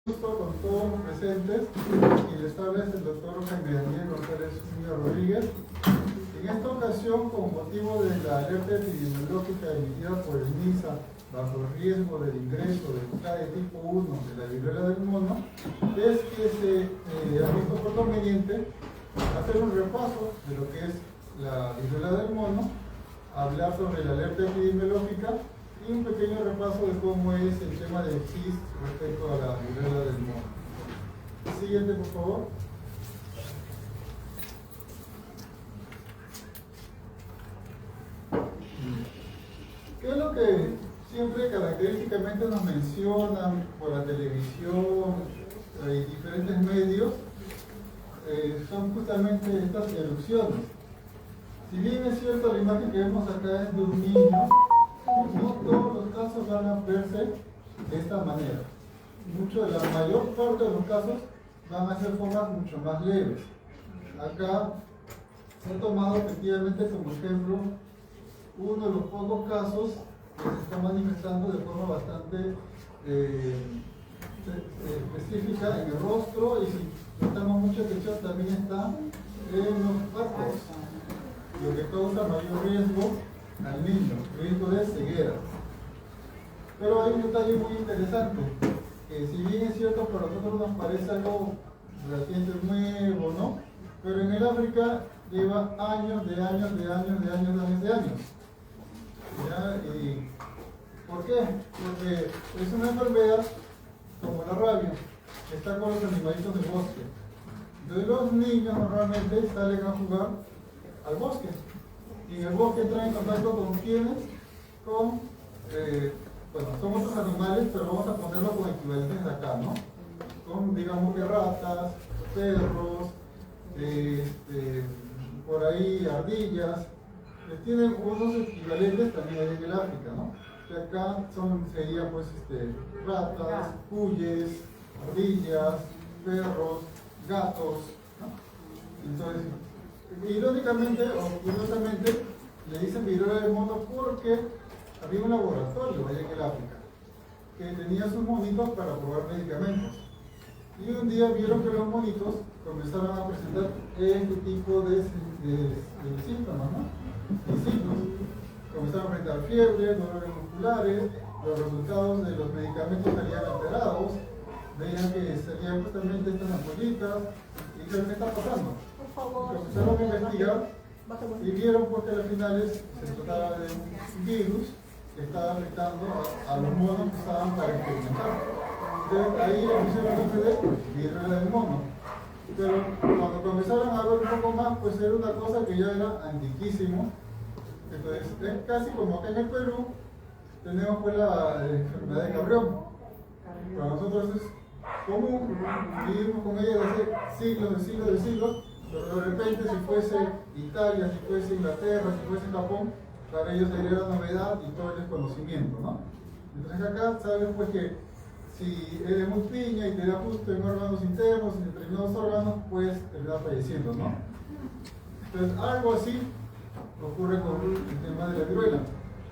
Gusto con todos los presentes, y les habla el doctor Jaime Daniel González Zúñiga Rodríguez. En esta ocasión, con motivo de la alerta epidemiológica emitida por el MINSA bajo el riesgo del ingreso del CAE tipo 1 de la viruela del mono, es que se ha visto por conveniente hacer un repaso de lo que es la viruela del mono, hablar sobre la alerta epidemiológica y un pequeño repaso de cómo es el tema del CIS respecto a la viruela del mono. Siguiente, por favor. ¿Qué es lo que siempre característicamente nos mencionan por la televisión y diferentes medios? Son justamente estas erupciones. Si bien es cierto, la imagen que vemos acá es de un niño, no todos los casos van a verse de esta manera. La mayor parte de los casos van a ser formas mucho más leves. Acá se ha tomado efectivamente como ejemplo uno de los pocos casos que se está manifestando de forma bastante específica en el rostro, y si prestamos mucha atención también está en los ojos, lo que causa mayor riesgo al niño, riesgo de ceguera. Pero hay un detalle muy interesante, que si bien es cierto para nosotros nos parece algo relativamente nuevo, ¿no? Pero en el África lleva años. ¿Ya? ¿Y por qué? Porque es una enfermedad como la rabia, que está con los animalitos del bosque. Entonces los niños normalmente salen a jugar al bosque. Y en el bosque entran en contacto con quienes, son otros animales, pero vamos a ponerlo con equivalentes de acá, ¿no? Con, digamos que ratas, perros, por ahí ardillas, que tienen unos equivalentes también en el África, ¿no? Que acá serían pues ratas, cuyes, ardillas, perros, gatos, ¿no? Entonces, irónicamente o curiosamente le dicen viruela del mono porque había un laboratorio allá en el África que tenía sus monitos para probar medicamentos, y un día vieron que los monitos comenzaron a presentar este tipo de síntomas, ¿no? Y signos. Comenzaron a presentar fiebre, dolores musculares, los resultados de los medicamentos salían alterados, veían que salían justamente estas ampollitas, y dijeron, ¿qué está pasando? Comenzaron a investigar y vieron porque al final se trataba de un virus que estaba afectando a los monos que estaban para experimentar. Entonces ahí le pusieron el nombre de viruela del mono. Pero cuando comenzaron a ver un poco más, pues era una cosa que ya era antiquísimo. Entonces es casi como acá en el Perú tenemos pues la enfermedad de Cabrión. Para nosotros es común, vivimos con ella desde siglos, pero de repente si fuese Italia, si fuese Inglaterra, si fuese Japón, para ellos sería la novedad y todo el desconocimiento, ¿no? Entonces acá sabes pues que si eres muy piña y te da justo en órganos internos, en determinados órganos, puedes terminar falleciendo, ¿no? Entonces algo así ocurre con el tema de la viruela.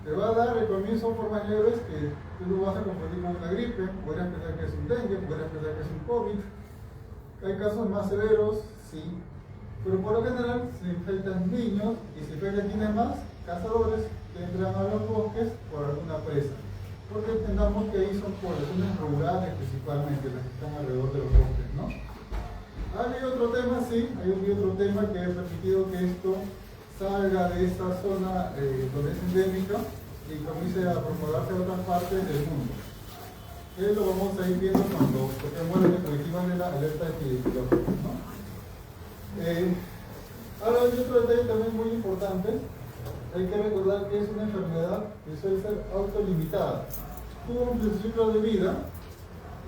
Te va a dar al comienzo formas leves que tú lo vas a confundir con una gripe, podrías pensar que es un dengue, podrías pensar que es un COVID. Hay casos más severos, sí, pero por lo general se infectan niños, y se infectan quienes más, cazadores que entran a los bosques por alguna presa. Porque entendamos que ahí son poblaciones rurales principalmente las que están alrededor de los bosques, ¿no? Hay otro tema, sí, hay otro tema que ha permitido que esto salga de esta zona donde es endémica y comience a propagarse a otras partes del mundo. Lo vamos a ir viendo cuando toquemos las perspectivas de la alerta epidemiológica, ¿no? Ahora hay otro detalle también muy importante. Hay que recordar que es una enfermedad que suele ser autolimitada. Cumple un ciclo de vida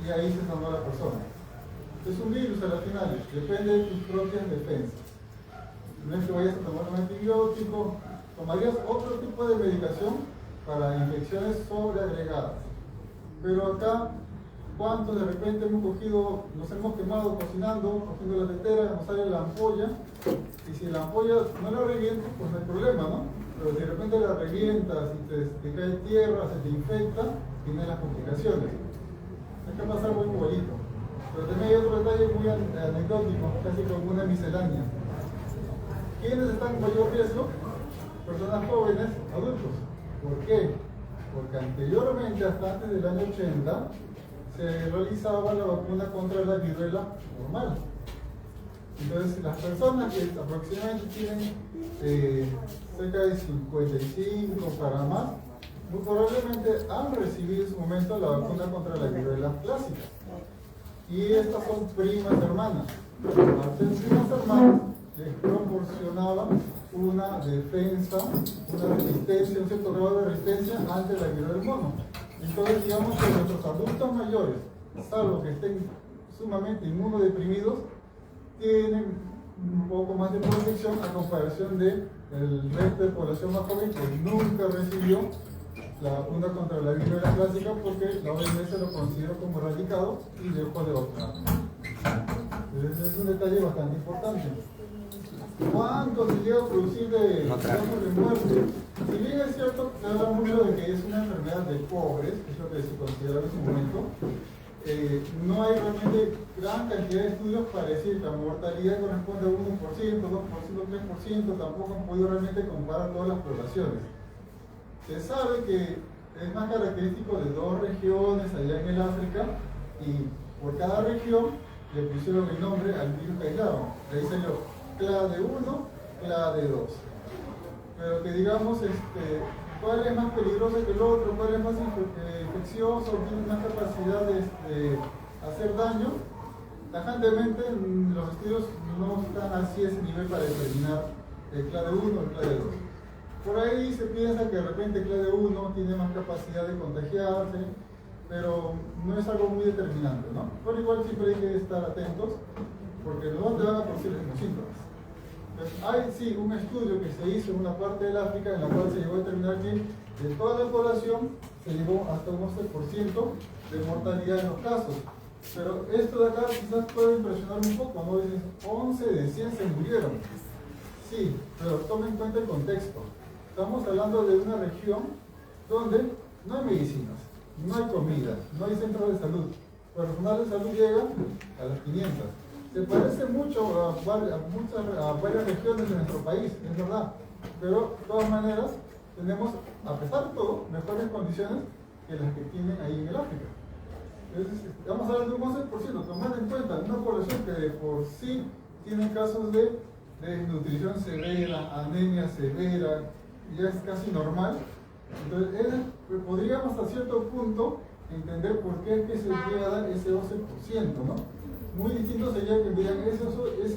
y ahí se sanó la persona. Es un virus a la final, depende de tus propias defensas. No es que vayas a tomar un antibiótico, tomarías otro tipo de medicación para infecciones sobreagregadas. Pero acá, ¿cuántos de repente nos hemos quemado cocinando, cogiendo la tetera, nos sale la ampolla? Y si la ampolla no la revientas, pues no hay problema, ¿no? Pero si de repente la revientas y te cae tierra, se te infecta, tiene las complicaciones. Es que pasa algo igualito. Pero también hay otro detalle muy anecdótico, casi como una miscelánea. ¿Quiénes están en mayor riesgo? Personas jóvenes, adultos. ¿Por qué? Porque anteriormente, hasta antes del año 80, se realizaba la vacuna contra la viruela normal. Entonces, las personas que aproximadamente tienen cerca de 55 para más, muy probablemente han recibido en su momento la vacuna contra la viruela clásica. Y estas son primas hermanas. Al ser primas hermanas, les proporcionaba una defensa, una resistencia, un cierto grado de resistencia ante la viruela del mono. Entonces, digamos que nuestros adultos mayores, salvo que estén sumamente inmunodeprimidos, tienen un poco más de protección a comparación del resto de población más joven que nunca recibió la vacuna contra la viruela clásica porque la OMS lo consideró como erradicado y dejó de vacunar. Entonces es un detalle bastante importante. ¿Cuánto se llega a producir de casos de muerte? Si bien es cierto, se habla mucho de que es una enfermedad de pobres, que es lo que se considera en ese momento, no hay realmente gran cantidad de estudios para decir que la mortalidad corresponde a 1%, 2%, 3%, tampoco han podido realmente comparar todas las poblaciones. Se sabe que es más característico de dos regiones allá en el África y por cada región le pusieron el nombre al virus aislado. De ahí salió clade 1, clade 2. Pero que digamos, ¿cuál es más peligroso que el otro? ¿Cuál es más infeccioso? ¿Tiene más capacidad de hacer daño? Tajantemente, los estudios no están así a ese nivel para determinar el clade 1 o el clade 2. Por ahí se piensa que de repente el clade 1 tiene más capacidad de contagiarse, pero no es algo muy determinante, ¿no? Por igual siempre hay que estar atentos, porque no te van a producir los mismos síntomas. Entonces, hay sí un estudio que se hizo en una parte del África en la cual se llegó a determinar que de toda la población se llegó hasta un 11% de mortalidad en los casos. Pero esto de acá quizás puede impresionar un poco, ¿no? Dicen, 11 de 100 se murieron. Sí, pero tomen en cuenta el contexto. Estamos hablando de una región donde no hay medicinas, no hay comida, no hay centros de salud. El personal de salud llega a las 500. Se parece mucho a varias regiones de nuestro país, es verdad. Pero de todas maneras, tenemos, a pesar de todo, mejores condiciones que las que tienen ahí en el África. Entonces, estamos hablando de un 11%, tomando en cuenta una población que de por sí tiene casos de desnutrición severa, anemia severa, ya es casi normal. Entonces, podríamos hasta cierto punto entender por qué es que se llega a dar ese 11%, ¿no? Muy distinto sería que digan ese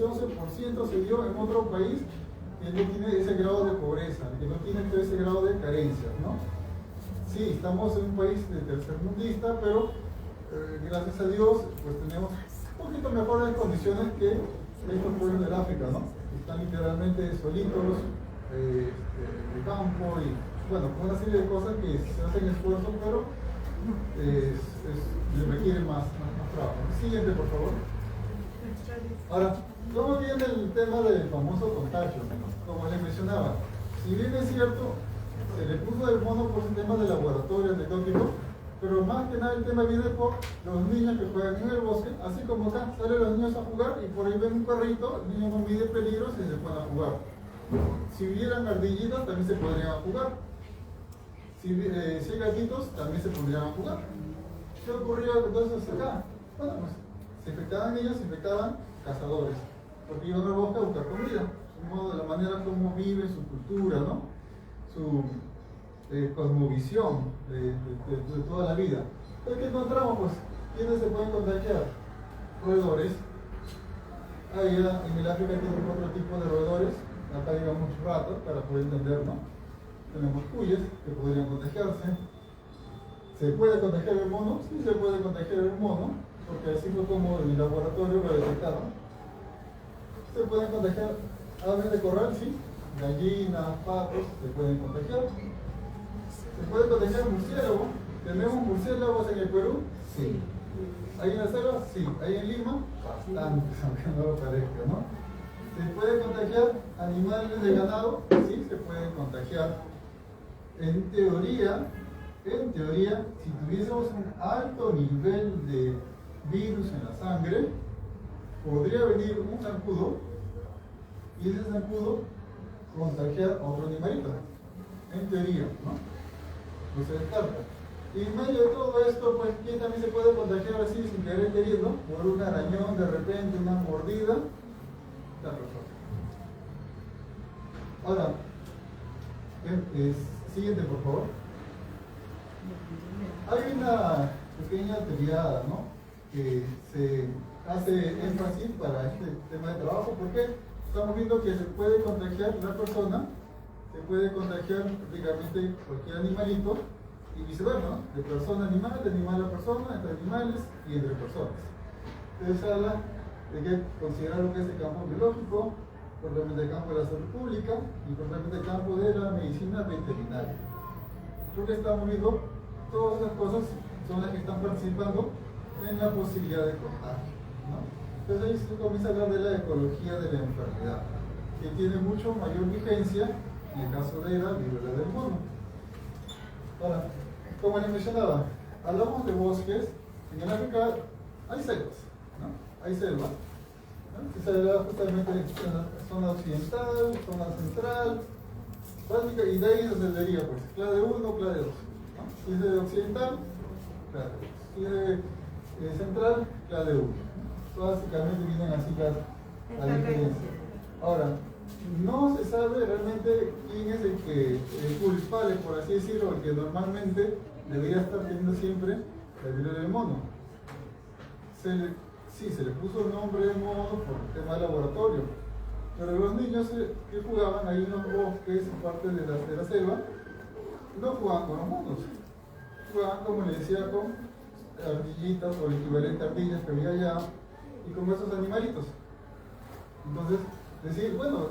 11% se dio en otro país que no tiene ese grado de pobreza, que no tiene todo ese grado de carencias, ¿no? Sí, estamos en un país de tercermundista, pero gracias a Dios pues tenemos un poquito mejores condiciones que estos pueblos del África, ¿no? Están literalmente solitos, de campo y bueno, con una serie de cosas que se hacen esfuerzos, pero requiere más trabajo. Siguiente, por favor. Ahora, ¿cómo viene el tema del famoso contagio? Como les mencionaba, si bien es cierto, se le puso el mono por un tema de laboratorio anecdótico, pero más que nada el tema viene por los niños que juegan en el bosque, así como acá salen los niños a jugar y por ahí ven un carrito, el niño no mide peligros y se ponen a jugar. Si hubieran ardillitas también se podrían jugar. Si hay gatitos también se pondrían a jugar. ¿Qué ocurría entonces acá? Bueno, pues se infectaban niños, se infectaban cazadores, porque iban al bosque a buscar comida. Su modo, de la manera como vive, su cultura, ¿no? Su cosmovisión de toda la vida. Entonces, ¿qué encontramos? Pues, ¿quiénes se pueden contagiar? Roedores. Allá en el África tienen otro tipo de roedores. Acá digamos ratas, para poder entender, ¿no? Tenemos cuyes que podrían contagiarse. ¿Se puede contagiar el mono? Sí, se puede contagiar el mono, porque así fue como en el laboratorio lo detectaron. Se pueden contagiar aves de corral, sí. Gallinas, patos, se pueden contagiar. ¿Se puede contagiar murciélago? ¿Tenemos murciélagos en el Perú? Sí. ¿Hay en la selva? Sí. ¿Hay en Lima? Bastantes, aunque no lo parezca, ¿no? ¿Se puede contagiar animales de ganado? Sí, se pueden contagiar. En teoría, si tuviésemos un alto nivel de virus en la sangre, podría venir un zancudo y ese zancudo contagiar a otro animalito, en teoría, ¿no? No se descarta. Y en medio de todo esto, pues, ¿quién también se puede contagiar así sin querer queriendo? Por un arañón, de repente, una mordida, la persona. Ahora, siguiente, por favor. Hay una pequeña triada, ¿no? Que se hace énfasis para este tema de trabajo, porque estamos viendo que se puede contagiar la persona, se puede contagiar prácticamente cualquier animalito, y viceversa, ¿no? De persona a animal, de animal a persona, entre animales y entre personas. Entonces habla de que considerar lo que es el campo biológico, propiamente el campo de la salud pública y propiamente el campo de la medicina veterinaria. Creo que estamos viendo todas esas cosas son las que están participando en la posibilidad de contagio, ¿no? Entonces ahí se comienza a hablar de la ecología de la enfermedad, que tiene mucho mayor vigencia en el caso de la viruela del mono. Ahora, como les mencionaba, hablamos de bosques. En el África hay selvas, ¿no? Hay selvas, ¿no? Se habla justamente de zona occidental, zona central, básica, y de ahí se deriva, pues, clade 1, clade 2, ¿no? Si es de occidental, clade 2. Si es de central, clade 1. Básicamente vienen así la diferencia. Ahora, no se sabe realmente quién es el culpable, por así decirlo, el que normalmente debería estar teniendo siempre la viruela del mono. Sí, se le puso el nombre de mono por el tema del laboratorio, pero los niños que jugaban ahí en los bosques, en parte de la selva, no jugaban con los monos, jugaban, como les decía, con ardillitas o el equivalente a ardillas que había allá y con esos animalitos. Entonces, decir, bueno,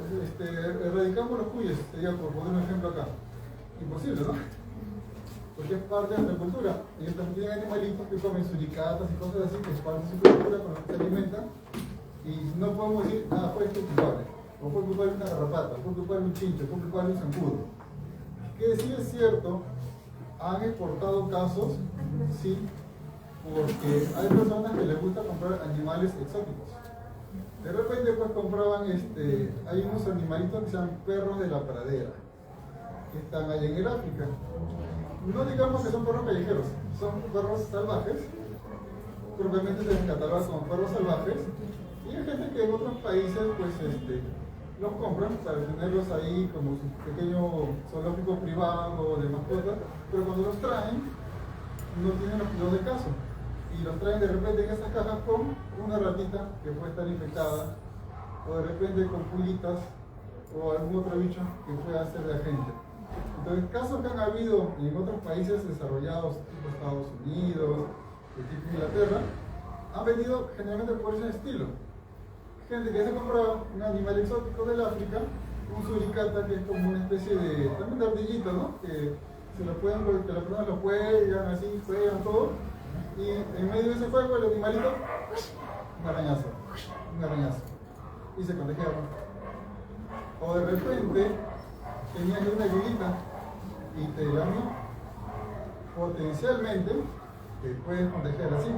erradicamos los cuyes, sería por poner un ejemplo acá. Imposible, ¿no? Porque es parte de nuestra cultura. Ellos también tienen animalitos que comen suricatas y cosas así, que es parte de su cultura con las que se alimentan. Y no podemos decir, fue este culpable. O fue culpable una garrapata, o fue culpable un chincho, o fue culpable un zancudo. Que sí es cierto, han exportado casos, sí, porque hay personas que les gusta comprar animales exóticos. De repente pues compraban, hay unos animalitos que se llaman perros de la pradera, que están allá en el África. No digamos que son perros callejeros, son perros salvajes, propiamente se les cataloga como perros salvajes, y hay gente que en otros países pues los compran para tenerlos ahí como su pequeño zoológico privado de mascotas, pero cuando los traen no tienen los cuidados de caso. Y los traen de repente en esas cajas con una ratita que puede estar infectada, o de repente con pulitas o algún otro bicho que pueda ser de agente. Entonces, casos que han habido en otros países desarrollados, tipo Estados Unidos, tipo Inglaterra, han venido generalmente por ese estilo. Gente que se compraba un animal exótico del África, un suricata, que es como una especie de, también de ardillito, ¿no? Que se lo pueden, que las personas lo juegan así, juegan todo. Y en medio de ese juego el animalito, un arañazo, y se contagiaron. O de repente tenían una aguilita y te lamió, potencialmente te puedes contagiar así.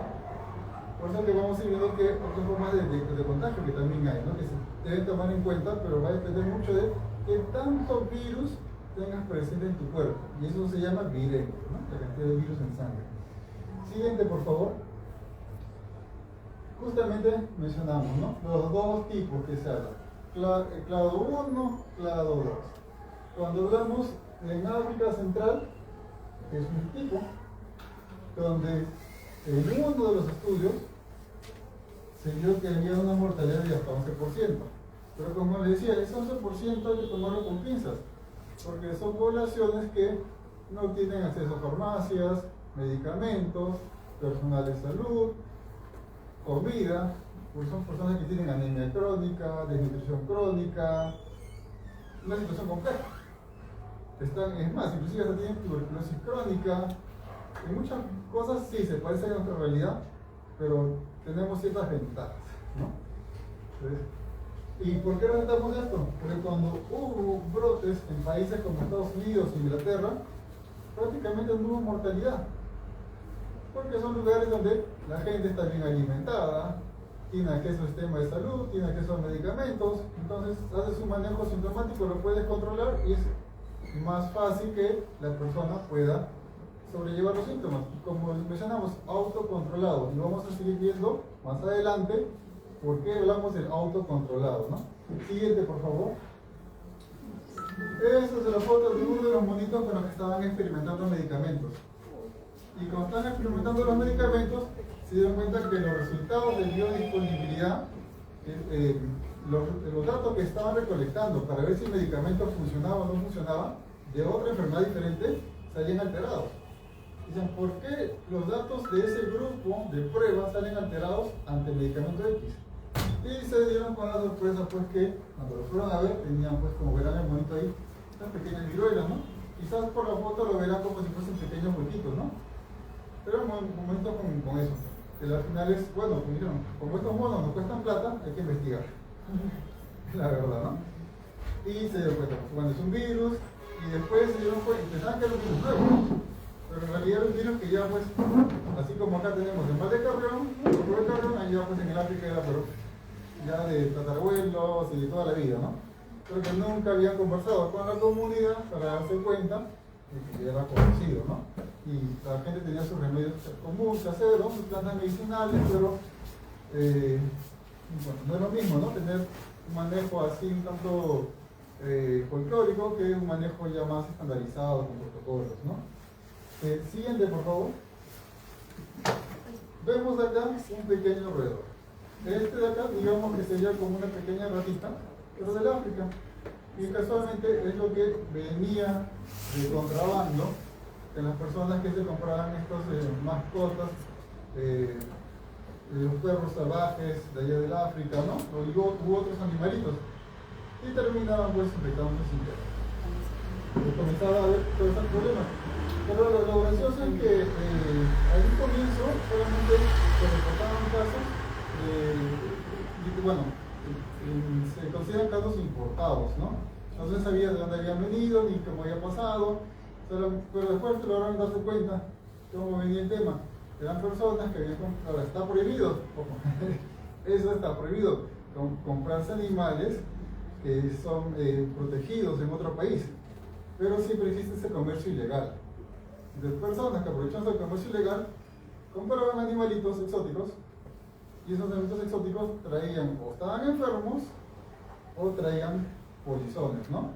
Por eso que vamos a ir viendo que otras formas de contagio que también hay, ¿no? Que se deben tomar en cuenta, pero va a depender mucho de qué tanto virus tengas presente en tu cuerpo. Y eso se llama viremia, ¿no? La cantidad de virus en sangre. Siguiente, por favor. Justamente mencionamos, ¿no? Los dos tipos que se hablan. Clado 1, clado 2. Cuando hablamos en África Central, es un tipo donde en uno de los estudios se vio que había una mortalidad de hasta 11%. Pero como les decía, ese 11% hay que tomarlo con pinzas, porque son poblaciones que no tienen acceso a farmacias, medicamentos, personal de salud, comida, porque son personas que tienen anemia crónica, desnutrición crónica, una situación compleja. Es más, inclusive hasta tienen tuberculosis crónica, y muchas cosas sí se parecen a nuestra realidad, pero tenemos ciertas ventajas, ¿no? Entonces, ¿y por qué resaltamos esto? Porque cuando hubo brotes en países como Estados Unidos e Inglaterra, prácticamente no hubo mortalidad. porque son lugares donde la gente está bien alimentada, tiene acceso al sistema de salud, tiene acceso a medicamentos, entonces haces un manejo sintomático, lo puedes controlar y es más fácil que la persona pueda sobrellevar los síntomas. Como mencionamos, autocontrolado, y vamos a seguir viendo más adelante por qué hablamos del autocontrolado, ¿no? Siguiente, por favor. Esta es la foto de uno de los monitos con los que estaban experimentando medicamentos. Y cuando están experimentando los medicamentos, se dieron cuenta que los resultados de biodisponibilidad, los datos que estaban recolectando para ver si el medicamento funcionaba o no funcionaba, de otra enfermedad diferente, salían alterados. Dicen, ¿por qué los datos de ese grupo de pruebas salen alterados ante el medicamento X? Y se dieron con la sorpresa, pues, que cuando lo fueron a ver, tenían, pues, como verán el monito ahí, estas pequeñas viruelas, ¿no? Quizás por la foto lo verán como si fuesen pequeños huequitos, ¿no? Pero un momento con eso. Que al final es, bueno, como dijeron, como estos monos nos cuestan plata, hay que investigar. La verdad, ¿no? Y se dio cuenta, bueno, es un virus, y después se dieron cuenta, pensaban que era un virus nuevo, pero en realidad era un virus que ya, pues, así como acá tenemos el mal de Carrión, allá, pues, en el África era, pero ya de tatarabuelos y de toda la vida, ¿no? Pero que nunca habían conversado con la comunidad para darse cuenta de que ya era conocido, ¿no? Y la gente tenía sus remedios comunes, caseros, sus plantas medicinales, pero bueno, no es lo mismo, ¿no? Tener un manejo así un tanto folclórico que un manejo ya más estandarizado con protocolos, ¿no? Siguiente, por favor. Vemos acá un pequeño roedor. Este de acá, digamos que sería como una pequeña ratita, pero del África. Y casualmente es lo que venía de contrabando de las personas que se compraban estas mascotas, los perros salvajes de allá del África, ¿no? U otros animalitos. Y terminaban, pues, infectándose sin querer. Y comenzaba a haber todos esos problemas. Pero lo gracioso es que al comienzo solamente se reportaban casos, bueno, se consideran casos importados, ¿no? No se sabía de dónde habían venido ni cómo había pasado, pero después se lograron darse cuenta cómo venía el tema. Eran personas que habían comprado, ahora está prohibido, eso está prohibido, comprarse animales que son protegidos en otro país, pero siempre existe ese comercio ilegal. De personas que aprovechando el comercio ilegal compraban animalitos exóticos y esos animalitos exóticos traían o estaban enfermos o traían polizones, ¿no?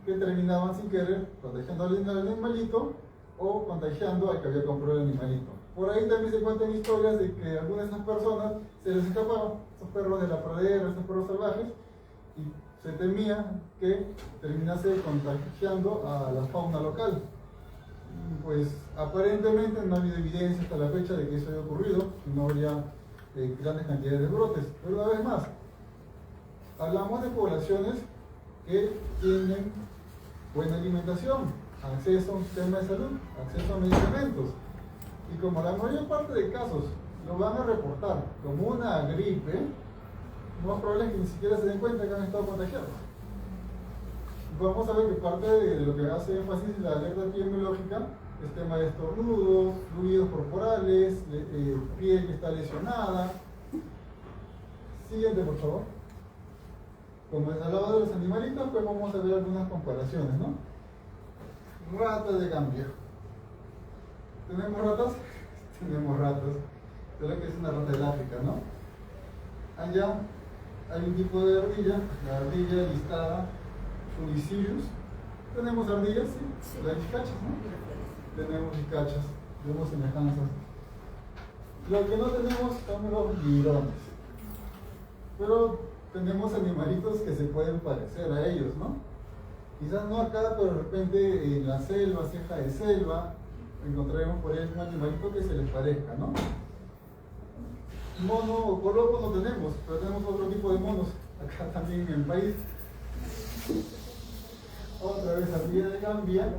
Que terminaban sin querer contagiando al animalito o contagiando al que había comprado el animalito. Por ahí también se cuentan historias de que a algunas de esas personas se les escapaban, esos perros de la pradera, estos perros salvajes, y se temía que terminase contagiando a la fauna local. Pues aparentemente no ha habido evidencia hasta la fecha de que eso haya ocurrido, no habría grandes cantidades de brotes. Pero una vez más, hablamos de poblaciones que tienen buena alimentación, acceso a un sistema de salud, acceso a medicamentos. Y como la mayor parte de casos lo van a reportar como una gripe, lo más probable es que ni siquiera se den cuenta que han estado contagiados. Vamos a ver que parte de lo que hace énfasis la alerta epidemiológica es tema de estornudos, fluidos corporales, piel que está lesionada. Siguiente, por favor. Como les hablaba de los animalitos, pues vamos a ver algunas comparaciones, ¿no? Ratas de Gambia. ¿Tenemos ratas? Tenemos ratas. Creo que es una rata del África, ¿no? Allá hay un tipo de ardilla, la ardilla listada Fulicilius. Tenemos ardillas, sí, las chicachas, ¿no? Tenemos chicachas, tenemos semejanzas. Lo que no tenemos son los lirones. Pero tenemos animalitos que se pueden parecer a ellos, ¿no? Quizás no acá, pero de repente en la selva, ceja de selva, encontraremos por ahí un animalito que se les parezca, ¿no? Mono o colopo no tenemos, pero tenemos otro tipo de monos acá también en el país. Otra vez ardilla de Gambia,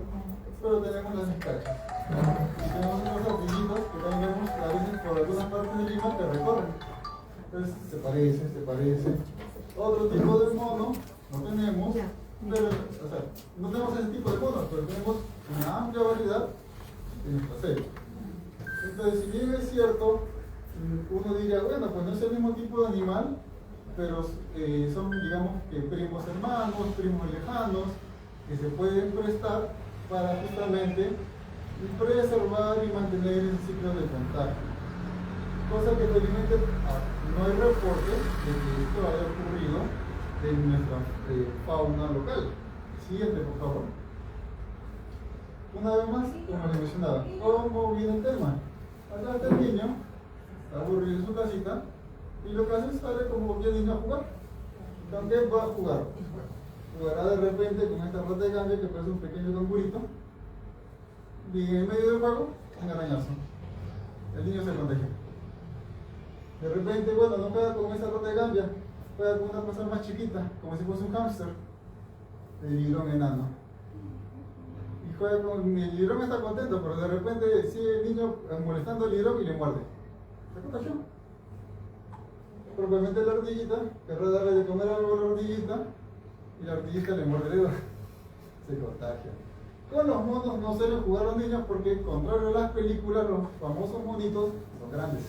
pero tenemos las escarchas. Y tenemos unos ardillitos que también vemos que a veces por algunas partes de Lima que recorren. Entonces se parece. Otro tipo de mono no tenemos, pero, o sea, no tenemos ese tipo de monos, pero tenemos una amplia variedad en nuestra selva. Entonces, si bien es cierto, uno diría, bueno, pues no es el mismo tipo de animal, pero son, digamos, que primos hermanos, primos lejanos, que se pueden prestar para justamente preservar y mantener el ciclo de contagio. Cosa que felizmente no hay reporte de que esto haya ocurrido en nuestra fauna local. Siguiente, por favor. Una vez más, como les mencionaba, ¿cómo viene el tema? Acá está el niño, está aburrido en su casita, y lo que hace es sale como cualquier niño a jugar. ¿Con qué va a jugar? Jugará de repente con esta rata de cambio que parece un pequeño cangurito, y en medio del juego, un arañazo. El niño se contagia. De repente, bueno, no juega con esa rata de gambia, juega con una cosa más chiquita, como si fuese un hámster, el lirón enano. Y juega con el lirón, está contento, pero de repente sigue el niño molestando al lirón y le muerde. Se contagió. Propiamente la ardillita, querrá darle de comer algo a la ardillita, y la ardillita le muerde el dedo. Se contagia. Con los monos no suelen jugar los niños porque, contrario a las películas, los famosos monitos son grandes.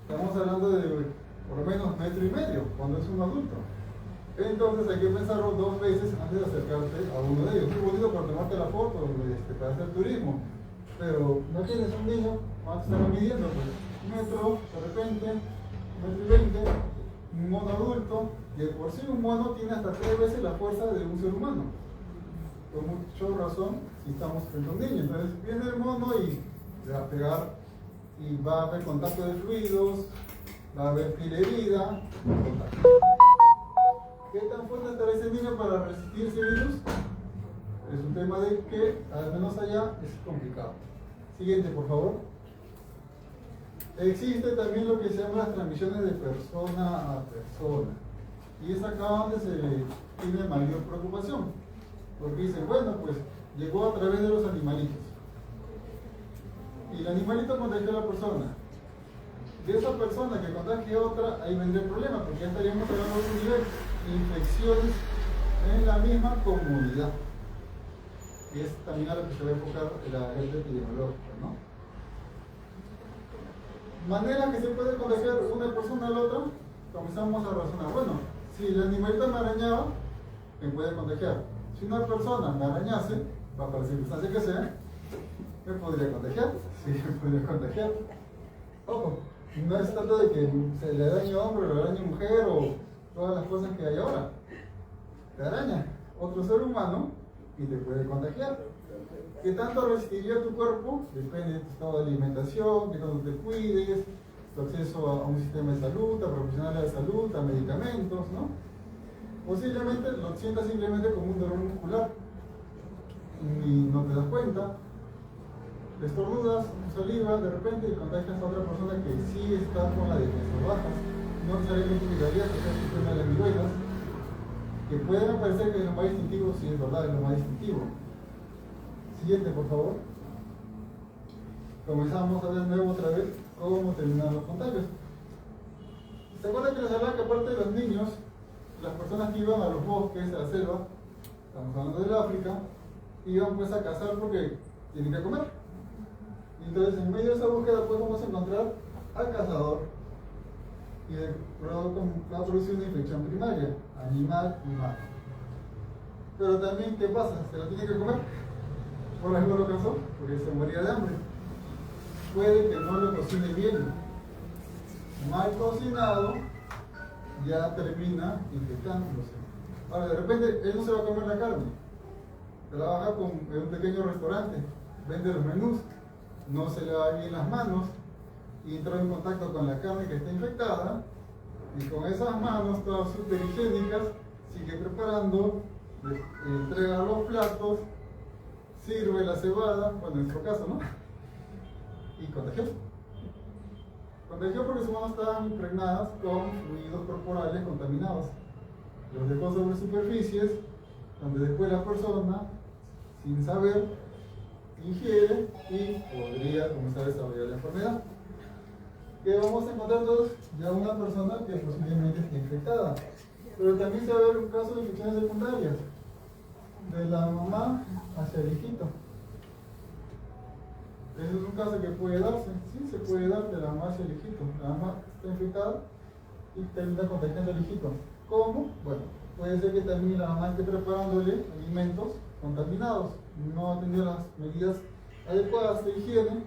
Estamos hablando de por lo menos 1,5 metros cuando es un adulto. Entonces hay que pensarlo 2 veces antes de acercarte a uno de ellos. Es bonito para tomarte la foto, para hacer turismo, pero no tienes un niño, ¿cuánto estamos midiendo? Pues 1 metro, de repente, 1,20 m, un mono adulto, y de por sí un mono tiene hasta 3 veces la fuerza de un ser humano. Con mucha razón, si estamos frente a un niño. Entonces viene el mono y le va a pegar, y va a haber contacto de fluidos, va a haber piel herida, contacto. ¿Qué tan fuerte estará ese niño para resistir ese virus? Es un tema de que, al menos allá, es complicado. Siguiente, por favor. Existe también lo que se llama las transmisiones de persona a persona. Y es acá donde se tiene mayor preocupación. Porque dicen, bueno, pues llegó a través de los animalitos. Y el animalito contagió a la persona. De esa persona que contagia a otra, ahí vendría el problema, porque ya estaríamos hablando de un nivel de infecciones en la misma comunidad. Y es también a lo que se va a enfocar la red epidemiológica, ¿no? Manera que se puede contagiar una persona a la otra, comenzamos a razonar. Bueno, si el animalito me arañaba, me puede contagiar. Si una persona me arañase, bajo la circunstancia que sea, me podría contagiar. Sí, me podría contagiar. Ojo, no es tanto de que se le dañe hombre, le dañe mujer o todas las cosas que hay ahora. Te araña otro ser humano y te puede contagiar. ¿Qué tanto resistiría tu cuerpo? Depende de tu estado de alimentación, qué tanto te cuides, tu acceso a un sistema de salud, a profesionales de salud, a medicamentos, ¿no? Posiblemente lo sientas simplemente como un dolor muscular y no te das cuenta. Estornudas, saliva de repente y contagias a otra persona que sí está con la defensa baja. No necesariamente implicaría que sea el sistema de las viruelas, que pueden parecer que es lo más distintivo, sí es verdad, es lo más distintivo. Siguiente, por favor. Comenzamos a ver de nuevo otra vez cómo terminan los contagios. ¿Se acuerdan que les hablaba que aparte de los niños, las personas que iban a los bosques, a la selva, estamos hablando del África, iban pues a cazar porque tienen que comer? Y entonces en medio de esa búsqueda pues vamos a encontrar al cazador y de pronto va a producir una infección primaria, animal y humano. Pero también, ¿qué pasa? ¿Se lo tiene que comer? Por ejemplo, lo causó porque se moría de hambre. Puede que no lo cocine bien. Mal cocinado, ya termina infectándose. Ahora, de repente, él no se va a comer la carne. Trabaja en un pequeño restaurante, vende los menús, no se le va bien las manos, y entra en contacto con la carne que está infectada, y con esas manos, todas súper higiénicas, sigue preparando, entrega los platos, sirve la cebada, bueno, en nuestro caso, ¿no? Y contagió. Contagió porque sus manos estaban impregnadas con fluidos corporales contaminados. Los dejó sobre superficies donde después la persona, sin saber, ingiere y podría comenzar a desarrollar la enfermedad. ¿Qué vamos a encontrar todos? Ya una persona que posiblemente esté infectada. Pero también se va a ver un caso de infecciones secundarias, de la mamá hacia el hijito. Ese es un caso que puede darse, sí, se puede dar de la mamá hacia el hijito. La mamá está infectada y termina contagiando al hijito. ¿Cómo? Bueno, puede ser que también la mamá esté preparándole alimentos contaminados, no ha tenido las medidas adecuadas de higiene,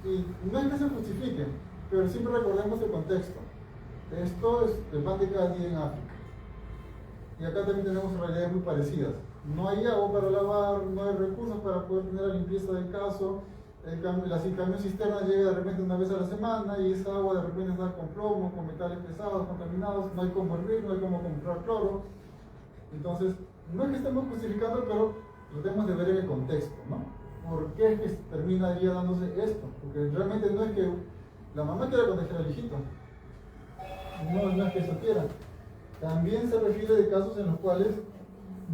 y no es que se justifique, pero siempre recordemos el contexto. Esto es el pan de cada día en África. Y acá también tenemos realidades muy parecidas. No hay agua para lavar, no hay recursos para poder tener la limpieza del caso. El camión cisterna llega de repente una vez a la semana y esa agua de repente está con plomo, con metales pesados, contaminados, no hay cómo hervir, no hay cómo comprar cloro. Entonces, no es que estemos justificando, pero tratemos de ver en el contexto, ¿no? ¿Por qué es que terminaría dándose esto? Porque realmente no es que la mamá quiera contagiar al hijito, no es que eso quiera. También se refiere de casos en los cuales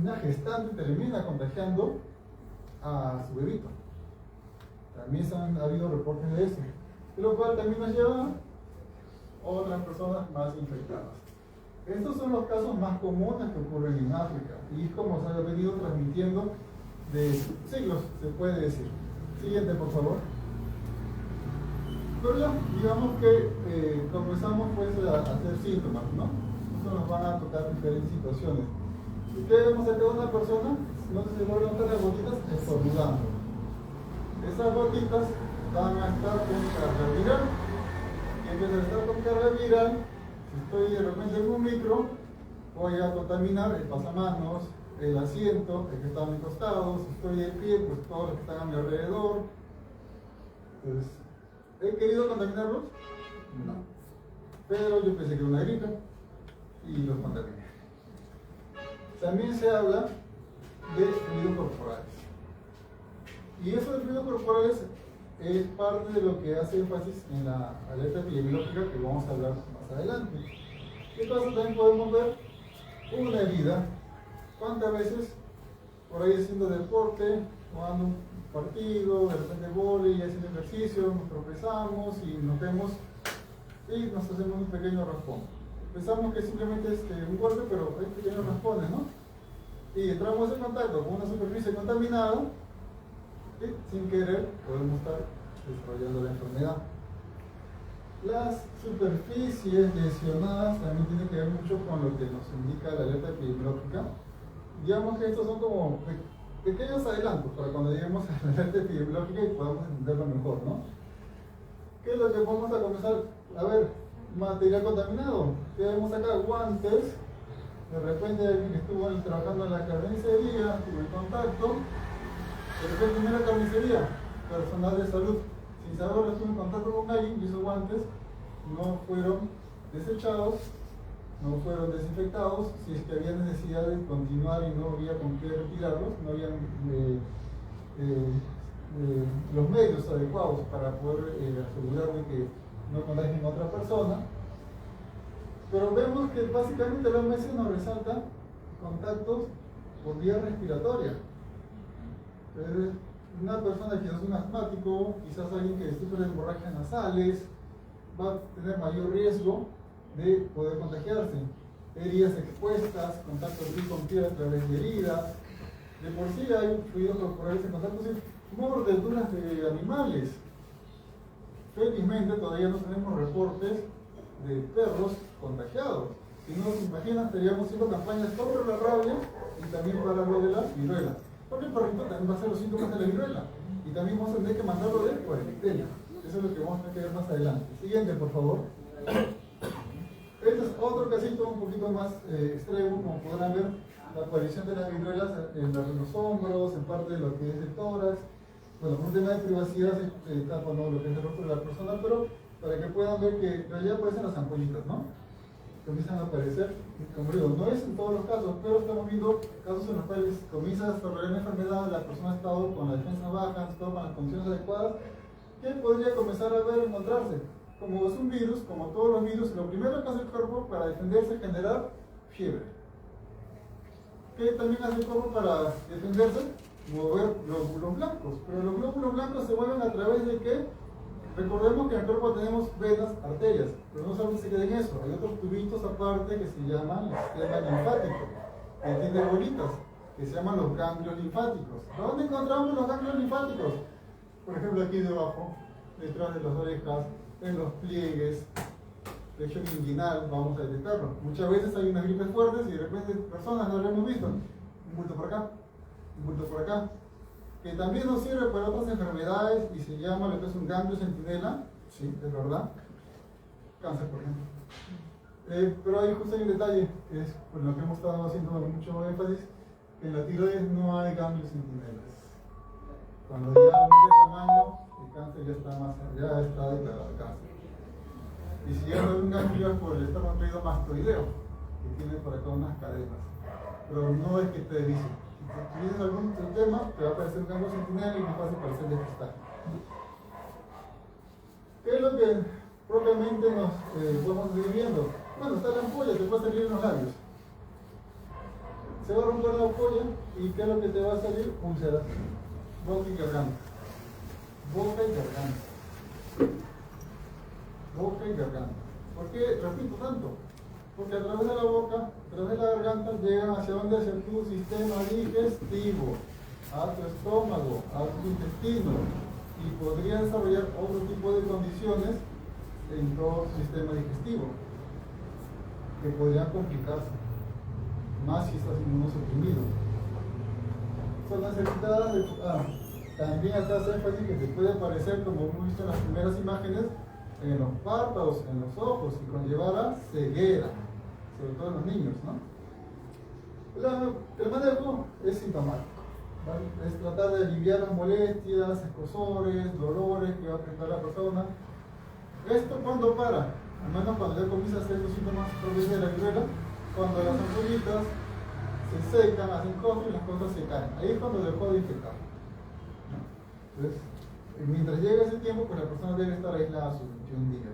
una gestante termina contagiando a su bebito. También ha habido reportes de eso, lo cual también nos lleva a otras personas más infectadas. Estos son los casos más comunes que ocurren en África y como se ha venido transmitiendo de siglos, se puede decir. Siguiente, por favor. Pero ya, digamos que comenzamos pues a hacer síntomas, ¿no? Eso nos van a tocar diferentes situaciones. ¿Y qué vemos acá de una persona? No sé si logran notar las gotitas estornudando. Esas gotitas van a estar con carga viral. Y en vez de estar con carga viral, si estoy de repente en un micro, voy a contaminar el pasamanos, el asiento, el que está a mi costado. Si estoy de pie, pues todos los que están a mi alrededor. Entonces, ¿he querido contaminarlos? No. Pero yo pensé que era una gripe y los contaminé. También se habla de fluidos corporales. Y eso de fluidos corporales es parte de lo que hace énfasis en la alerta epidemiológica que vamos a hablar más adelante. ¿Qué pasa? También podemos ver una herida. ¿Cuántas veces por ahí haciendo deporte, jugando un partido, de repente vóley, haciendo ejercicio, nos tropezamos y nos vemos y nos hacemos un pequeño raspón? Pensamos que simplemente es un golpe, pero hay pequeños raspones, ¿no? Y entramos en contacto con una superficie contaminada y sin querer podemos estar desarrollando la enfermedad. Las superficies lesionadas también tienen que ver mucho con lo que nos indica la alerta epidemiológica. Digamos que estos son como pequeños adelantos para cuando lleguemos a la alerta epidemiológica y podamos entenderlo mejor, ¿no? ¿Qué es lo que vamos a comenzar a ver? Material contaminado. ¿Qué vemos acá? Guantes. De repente alguien que estuvo trabajando en la carnicería, tuvo el contacto. De repente en la carnicería, personal de salud, sin saberlo, estuvo en contacto con alguien y esos guantes no fueron desechados, no fueron desinfectados. Si es que había necesidad de continuar y no había con qué retirarlos, no habían los medios adecuados para poder asegurar de que no contagien a otra persona. Pero vemos que básicamente la OMS nos resalta contactos por vía respiratoria. Una persona que es un asmático, quizás alguien que sufre de hemorragias nasales, va a tener mayor riesgo de poder contagiarse. Heridas expuestas, contacto piel con piel a través de heridas. De por sí hay fluidos corporales en contacto, mordeduras de animales. Felizmente todavía no tenemos reportes de perros contagiados. Si no se imaginan, estaríamos haciendo campañas sobre la rabia y también para lo de la viruela. Porque el perrito también va a ser los síntomas de la viruela. Y también vamos a tener que mandarlo de cuarentena. Eso es lo que vamos a tener que ver más adelante. Siguiente, por favor. Este es otro casito un poquito más extremo, como podrán ver, la aparición de las viruelas en los hombros, en parte de lo que es el tórax. Bueno, por un tema de privacidad se tapa lo que es el rostro de la persona, pero para que puedan ver que en realidad aparecen las ampollitas, ¿no? Comienzan a aparecer, como digo, no es en todos los casos, pero estamos viendo casos en los cuales comienza a desarrollar la enfermedad, la persona ha estado con la defensa baja, ha estado con las condiciones adecuadas, que podría comenzar a ver, encontrarse. Como es un virus, como todos los virus, lo primero que hace el cuerpo para defenderse es generar fiebre. ¿Qué también hace el cuerpo para defenderse? Mover glóbulos blancos. Pero los glóbulos blancos se mueven a través de qué? Recordemos que en el cuerpo tenemos venas, arterias, pero no solamente se queda en eso, hay otros tubitos aparte que se llaman el sistema linfático, que tiene bolitas, que se llaman los ganglios linfáticos. ¿Dónde encontramos los ganglios linfáticos? por ejemplo aquí debajo, detrás de las orejas, en los pliegues, región inguinal, vamos a detectarlo. Muchas veces hay unas gripes fuertes y de repente personas no lo hemos visto. Un bulto por acá, un bulto por acá, que también nos sirve para otras enfermedades y se llama lo que es un ganglio centinela, sí, es verdad, cáncer por ejemplo. Pero ahí justo hay un detalle, que es por lo que hemos estado haciendo mucho énfasis, que en la tiroides no hay ganglios centinelas. Cuando ya aumenta el tamaño, el cáncer ya está declarado cáncer. Y si ya no hay un ganglio es por el espermatozoide que tiene por acá unas cadenas. Pero no es que te dice. Si tienes algún tema, te va a aparecer un ganglio centinela y no va a aparecer de cristal. ¿Qué es lo que propiamente nos podemos seguir viendo? Bueno, está la ampolla, te puede salir en los labios. Se va a romper la ampolla y ¿qué es lo que te va a salir? Úlceras. Boca y garganta. Boca y garganta. Boca y garganta. ¿Por qué repito tanto? Porque a través de la boca, a través de la garganta, llegan hacia donde, hacia tu sistema digestivo, a tu estómago, a tu intestino, y podría desarrollar otro tipo de condiciones en todo tu sistema digestivo, que podrían complicarse, más si estás inmunosuprimido. Son necesitadas de también acá hace énfasis que te puede aparecer, como hemos visto en las primeras imágenes, en los párpados, en los ojos, y conllevar a ceguera, sobre todo en los niños, ¿no? El manejo es sintomático, ¿vale? Es tratar de aliviar las molestias, escozores, dolores que va a presentar la persona. ¿Esto cuando para? Al menos cuando ya comienza a hacer los síntomas propios de la viruela, cuando las ampollitas se secan, hacen costras y las costras se caen. Ahí es cuando dejó de infectar, ¿no? Entonces, mientras llega ese tiempo, pues la persona debe estar aislada sus 21 días.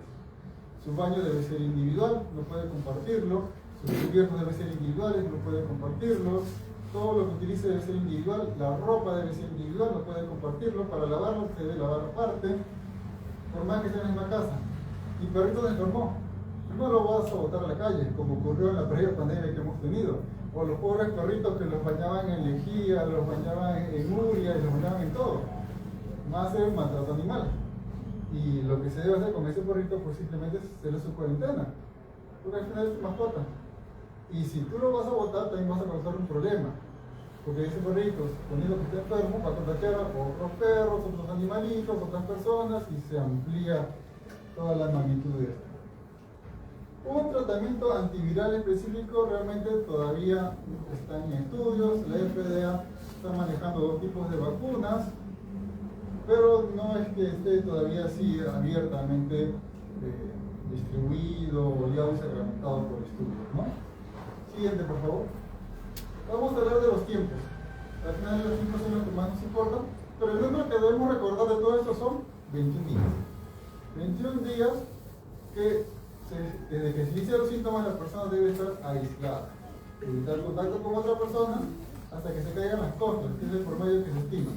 Su baño debe ser individual, no puede compartirlo. Sus cubiertos deben ser individuales, no puede compartirlos. Todo lo que utilice debe ser individual. La ropa debe ser individual, no puede compartirlo. Para lavarlo, se debe lavar aparte, por más que esté en la misma casa. Y perrito se enfermó, no lo vas a botar a la calle, como ocurrió en la previa pandemia que hemos tenido. O los pobres perritos que los bañaban en lejía, los bañaban en urea y los bañaban en todo. Más es un maltrato animal. Y lo que se debe hacer con ese perrito, pues simplemente es hacerle su cuarentena, porque al final es tu mascota. Y si tú lo vas a botar, también vas a causar un problema, porque ese perrito, poniendo que está enfermo, va a contagiar a otros perros, otros animalitos, otras personas, y se amplía toda la magnitud de esto. Un tratamiento antiviral específico realmente todavía está en estudios. La FDA está manejando dos tipos de vacunas, pero no es que esté todavía así abiertamente distribuido o ya reglamentado por estudios, ¿no? Siguiente, por favor. Vamos a hablar de los tiempos. Al final los tiempos son los que más nos importan, pero el número que debemos recordar de todo esto son 21 días. 21 días que desde que se inician los síntomas la persona debe estar aislada, evitar contacto con otra persona hasta que se caigan las costras, que es el promedio que se estima.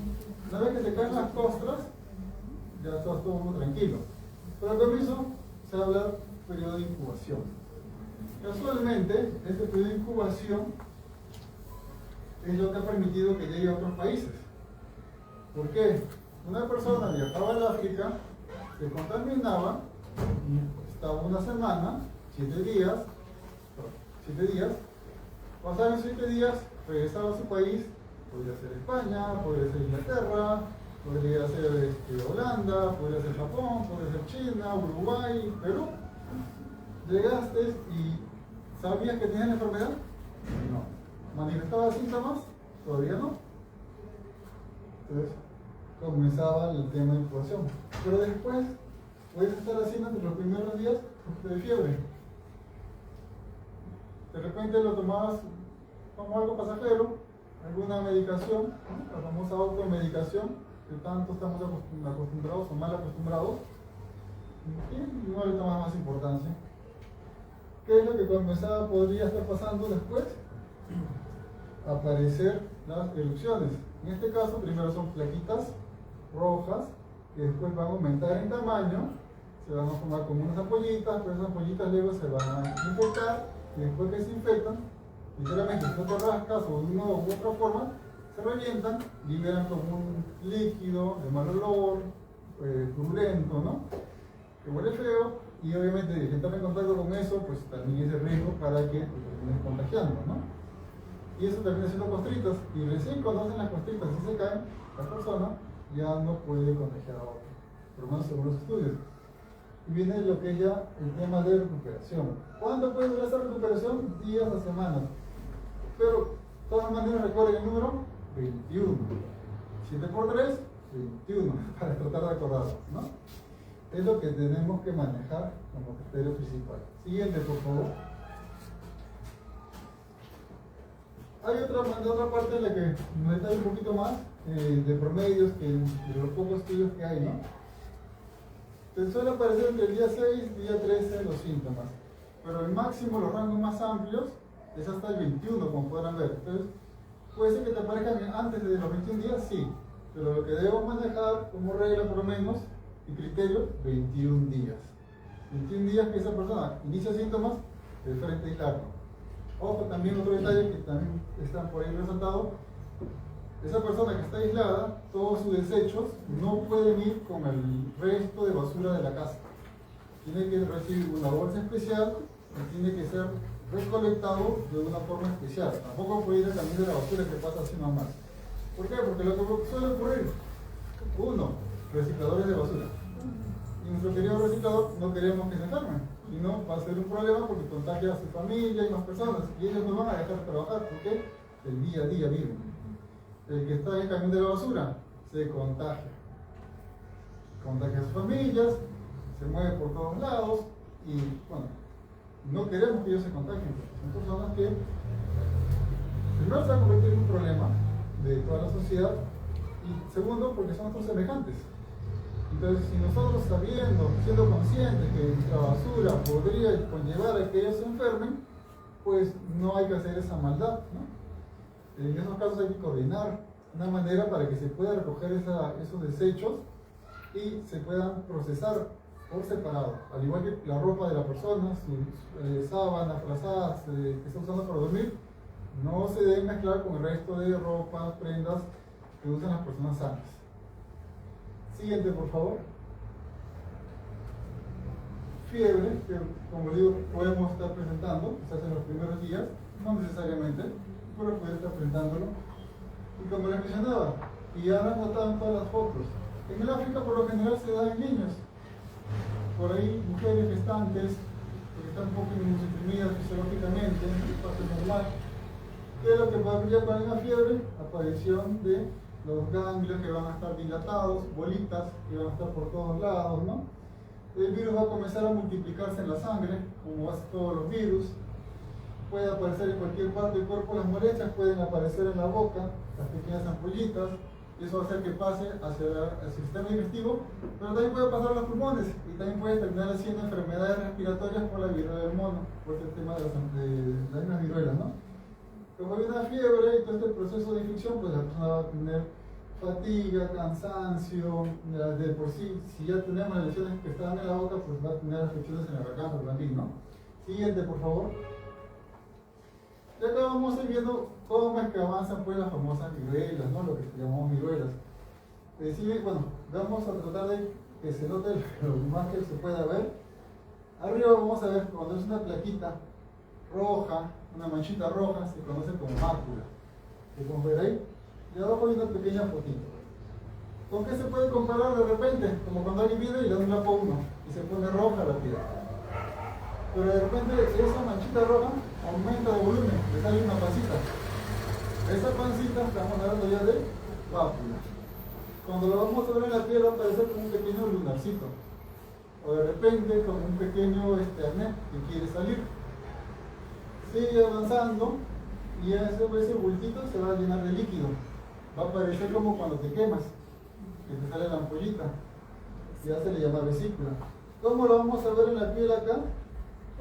Una vez que se caen las costras, ya estás todo muy tranquilo. Pero al comienzo se va a hablar periodo de incubación. Casualmente, este periodo de incubación es lo que ha permitido que llegue a otros países. ¿Por qué? Una persona viajaba al África, se contaminaba, estaba una semana, 7 días, pasaron 7 días, regresaba a su país, podría ser España, podría ser Inglaterra, podría ser Holanda, podría ser Japón, podría ser China, Uruguay, Perú. Llegaste y ¿sabías que tenías la enfermedad? No. ¿Manifestabas síntomas? Todavía no. Entonces comenzaba el tema de incubación. Pero después puedes estar haciendo entre los primeros días de fiebre. De repente lo tomabas como algo pasajero, alguna medicación, ¿no? La famosa automedicación, que tanto estamos acostumbrados o mal acostumbrados, y no le tomas más importancia. ¿Qué es lo que podría estar pasando después? Aparecer las erupciones. En este caso, primero son plaquitas rojas, que después van a aumentar en tamaño, se van a formar como unas ampollitas, pero esas ampollitas luego se van a infectar, y después que se infectan, literalmente si no te rascas o de una u otra forma, se revientan, liberan como un líquido de mal olor, turbulento, ¿no? Que huele feo, y obviamente si entran en contacto con eso, pues también es el riesgo para que pues, se estén contagiando, ¿no? Y eso termina siendo costritas, y recién cuando hacen las costritas y se caen, la persona ya no puede contagiar a otro, por lo menos según los estudios. Y viene lo que es ya el tema de recuperación. ¿Cuánto puede durar esa recuperación? Días a semanas. Pero, de todas maneras, recuerden el número 21. 7 por 3, 21, para tratar de acordarlo, ¿no? Es lo que tenemos que manejar como criterio principal. Siguiente, por favor. Hay otra parte en la que nos está un poquito más de promedios que de los pocos estudios que hay, ¿no? Te suele aparecer entre el día 6 y día 13 los síntomas, pero el máximo, los rangos más amplios, es hasta el 21, como podrán ver. Entonces, puede ser que te aparezcan antes de los 21 días, sí, pero lo que debemos manejar como regla por lo menos y criterio, 21 días. 21 días que esa persona inicia síntomas de frente a aislarlo. Ojo, también otro detalle que también está por ahí resaltado: esa persona que está aislada, todos sus desechos no pueden ir con el resto de basura de la casa. Tiene que recibir una bolsa especial y tiene que ser recolectado de una forma especial. Tampoco puede ir el camino de la basura que pasa así nomás. ¿Por qué? Porque lo que suele ocurrir, uno, recicladores de basura. Y nuestro querido reciclador no queremos que se enfermen, sino va a ser un problema porque contagia a su familia y más personas. Y ellos no van a dejar de trabajar porque el día a día viven. El que está en el camino de la basura se contagia a sus familias, se mueve por todos lados y bueno, no queremos que ellos se contagien, porque son personas que primero se van a convertir en un problema de toda la sociedad y segundo porque son nuestros semejantes. Entonces, si nosotros siendo conscientes que nuestra basura podría conllevar a que ellos se enfermen, pues no hay que hacer esa maldad, ¿no? En esos casos hay que coordinar una manera para que se pueda recoger esos desechos y se puedan procesar por separado, al igual que la ropa de la persona, sus sábanas, frazadas que está usando para dormir, no se deben mezclar con el resto de ropa, prendas que usan las personas sanas. Siguiente, por favor. Fiebre, que como digo, podemos estar presentando, quizás en los primeros días, no necesariamente, pero puede estar presentándolo. Y como les mencionaba, y ya han notado en todas las fotos, en el África por lo general se da en niños. Por ahí mujeres gestantes, que están un poco inmunosuprimidas fisiológicamente, parte normal. ¿Qué es lo que va a brillar para una fiebre? Aparición de los ganglios que van a estar dilatados, bolitas que van a estar por todos lados, ¿no? El virus va a comenzar a multiplicarse en la sangre, como hacen todos los virus. Puede aparecer en cualquier parte del cuerpo, las molestias pueden aparecer en la boca, las pequeñas ampollitas, y eso va a hacer que pase hacia el sistema digestivo, pero también puede pasar a los pulmones y también puede terminar haciendo enfermedades respiratorias por la viruela del mono, por el tema de las mismas viruelas, ¿no? Como hay una fiebre y todo este proceso de infección, pues la persona va a tener fatiga, cansancio, de por sí, si ya tenemos las lesiones que están en la boca, pues va a tener afecciones en la garganta también, ¿no? Siguiente, por favor. Y acá vamos a ir viendo cómo es que avanzan pues las famosas viruelas, ¿no? Lo que llamamos viruelas. Bueno, vamos a tratar de que se note lo más que se pueda ver. Arriba vamos a ver cuando es una plaquita roja, una manchita roja, se conoce como mácula. ¿Se pueden ver ahí? Y abajo hay una pequeña fotito. ¿Con qué se puede comparar de repente? Como cuando alguien viene y le da un lapo a uno y se pone roja la piel. Pero de repente esa manchita roja aumenta de volumen, le sale una pancita. Esa pancita estamos hablando ya de pápula. Cuando lo vamos a ver en la piel va a aparecer como un pequeño lunarcito. O de repente como un pequeño acné que quiere salir. Sigue avanzando y ese bultito se va a llenar de líquido. Va a aparecer como cuando te quemas, que te sale la ampollita. Ya se le llama vesícula. ¿Cómo lo vamos a ver en la piel acá?